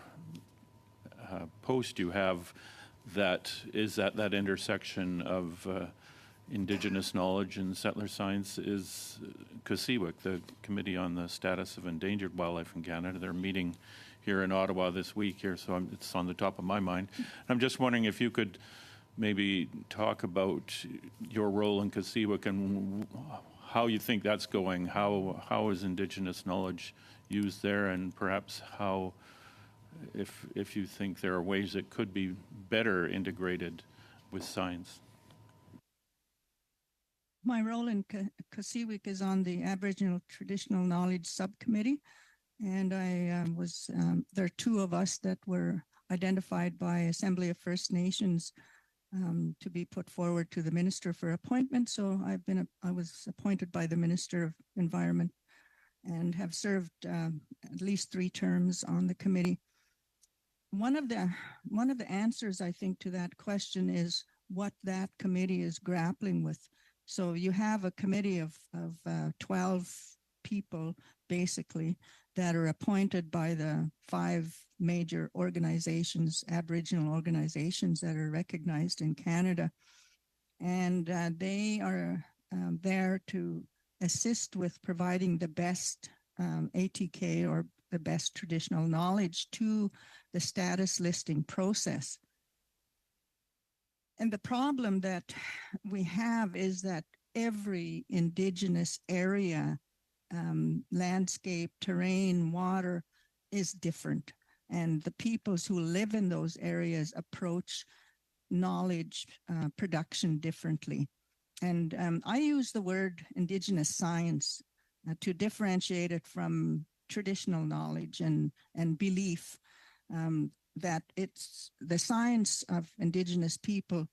post you have that is at that intersection of Indigenous knowledge and settler science is COSEWIC, the Committee on the Status of Endangered Wildlife in Canada. They're meeting here in Ottawa this week here, so it's on the top of my mind. I'm just wondering if you could maybe talk about your role in COSEWIC and how you think that's going. How is Indigenous knowledge used there, and perhaps how, if you think there are ways it could be better integrated with science? My role in COSEWIC is on the Aboriginal Traditional Knowledge Subcommittee, and there are two of us that were identified by Assembly of First Nations to be put forward to the Minister for appointment. So I was appointed by the Minister of Environment and have served at least 3 terms on the committee. One of the answers, I think, to that question is what that committee is grappling with. So you have a committee of 12 people, basically, that are appointed by the 5 major organizations, Aboriginal organizations that are recognized in Canada. And they are there to assist with providing the best ATK or the best traditional knowledge to the status listing process. And the problem that we have is that every Indigenous area, landscape, terrain, water is different. And the peoples who live in those areas approach knowledge production differently. And I use the word Indigenous science to differentiate it from traditional knowledge and belief. That it's the science of Indigenous people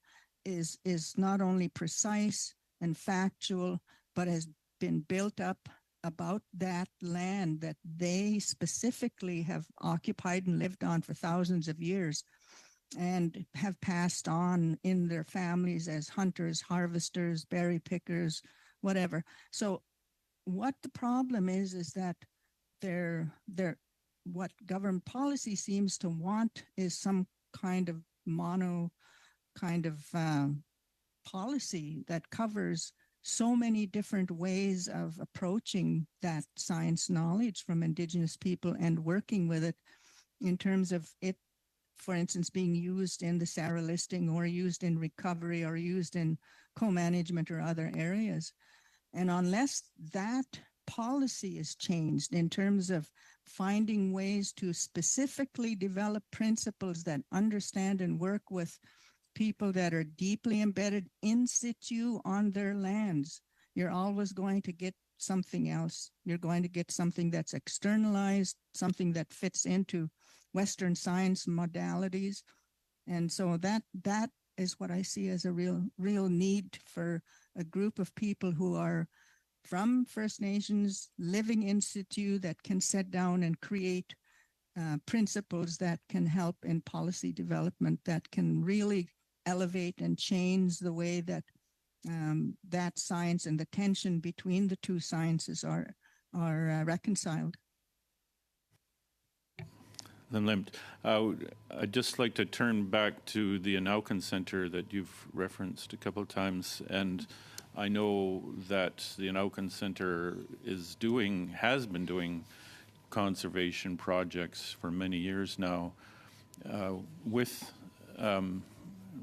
is not only precise and factual, but has been built up about that land that they specifically have occupied and lived on for thousands of years and have passed on in their families as hunters, harvesters, berry pickers, whatever. So what the problem is that what government policy seems to want is some kind of mono kind of policy that covers so many different ways of approaching that science knowledge from Indigenous people and working with it in terms of it, for instance, being used in the SARA listing or used in recovery or used in co-management or other areas. And unless that policy is changed in terms of finding ways to specifically develop principles that understand and work with people that are deeply embedded in situ on their lands, you're always going to get something else. You're going to get something that's externalized, something that fits into Western science modalities. And so that is what I see as a real need for a group of people who are from First Nations, living in situ, that can sit down and create principles that can help in policy development, that can really elevate and change the way that that science and the tension between the two sciences are reconciled. I'd just like to turn back to the Anauken Center that you've referenced a couple of times, and I know that the Anauken Center has been doing conservation projects for many years now with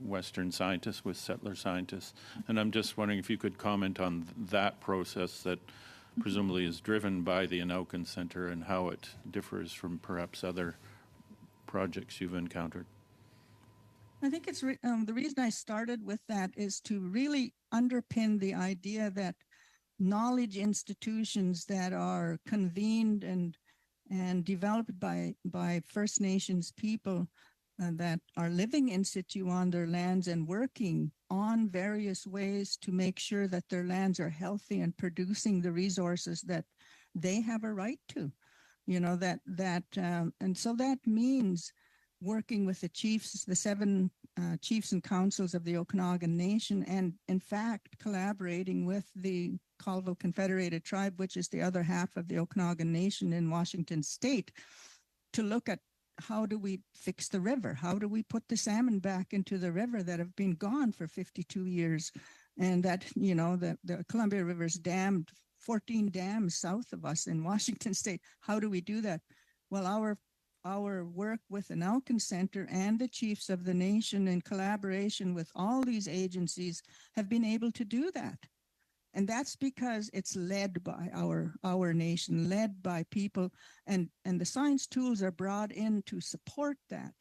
Western scientists, with settler scientists, and I'm just wondering if you could comment on that process that presumably is driven by the Anauken Center and how it differs from perhaps other projects you've encountered. I think it's the reason I started with that is to really underpin the idea that knowledge institutions that are convened and developed by First Nations people that are living in situ on their lands and working on various ways to make sure that their lands are healthy and producing the resources that they have a right to, and so that means working with the chiefs, the 7 chiefs and councils of the Okanagan Nation, and in fact collaborating with the Colville Confederated Tribe, which is the other half of the Okanagan Nation in Washington State, to look at how do we fix the river? How do we put the salmon back into the river that have been gone for 52 years? And that, the Columbia River's dammed, 14 dams south of us in Washington State. How do we do that? Well, our work with the Anauken Center and the chiefs of the nation in collaboration with all these agencies have been able to do that. And that's because it's led by our nation, led by people, and the science tools are brought in to support that,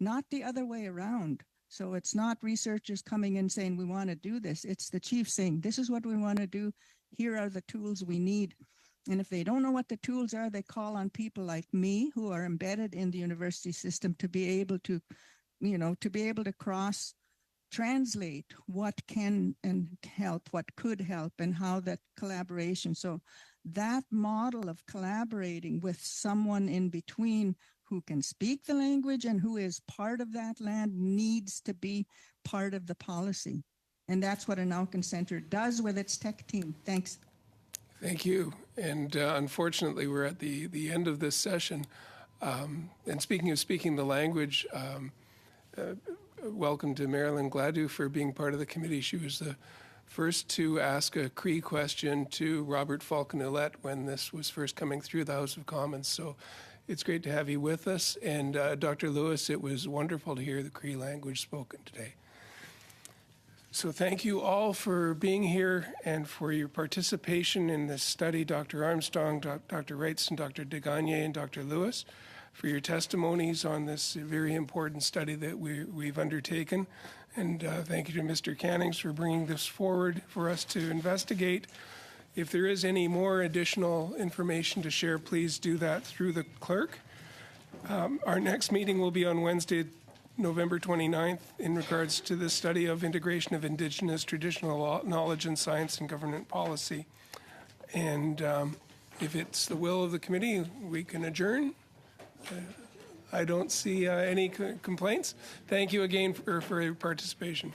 not the other way around. So it's not researchers coming in saying, we want to do this. It's the chiefs saying, this is what we want to do. Here are the tools we need. And if they don't know what the tools are, they call on people like me who are embedded in the university system to be able to, translate what can and help, what could help, and how that collaboration. So that model of collaborating with someone in between who can speak the language and who is part of that land needs to be part of the policy. And that's what Anauken Center does with its tech team. Thanks. Thank you. And unfortunately, we're at the end of this session. And speaking of speaking the language, welcome to Marilyn Gladu for being part of the committee. She was the first to ask a Cree question to Robert Falconet when this was first coming through the House of Commons. So it's great to have you with us. And Dr. Lewis, it was wonderful to hear the Cree language spoken today. So thank you all for being here and for your participation in this study, Dr. Armstrong, Dr. Wrightson, Dr. DeGagne, and Dr. Lewis, for your testimonies on this very important study that we've undertaken. And thank you to Mr. Cannings for bringing this forward for us to investigate. If there is any more additional information to share, please do that through the clerk. Our next meeting will be on Wednesday, November 29th, in regards to the study of integration of Indigenous traditional knowledge in science and government policy. And if it's the will of the committee, we can adjourn. I don't see any complaints. Thank you again for your participation.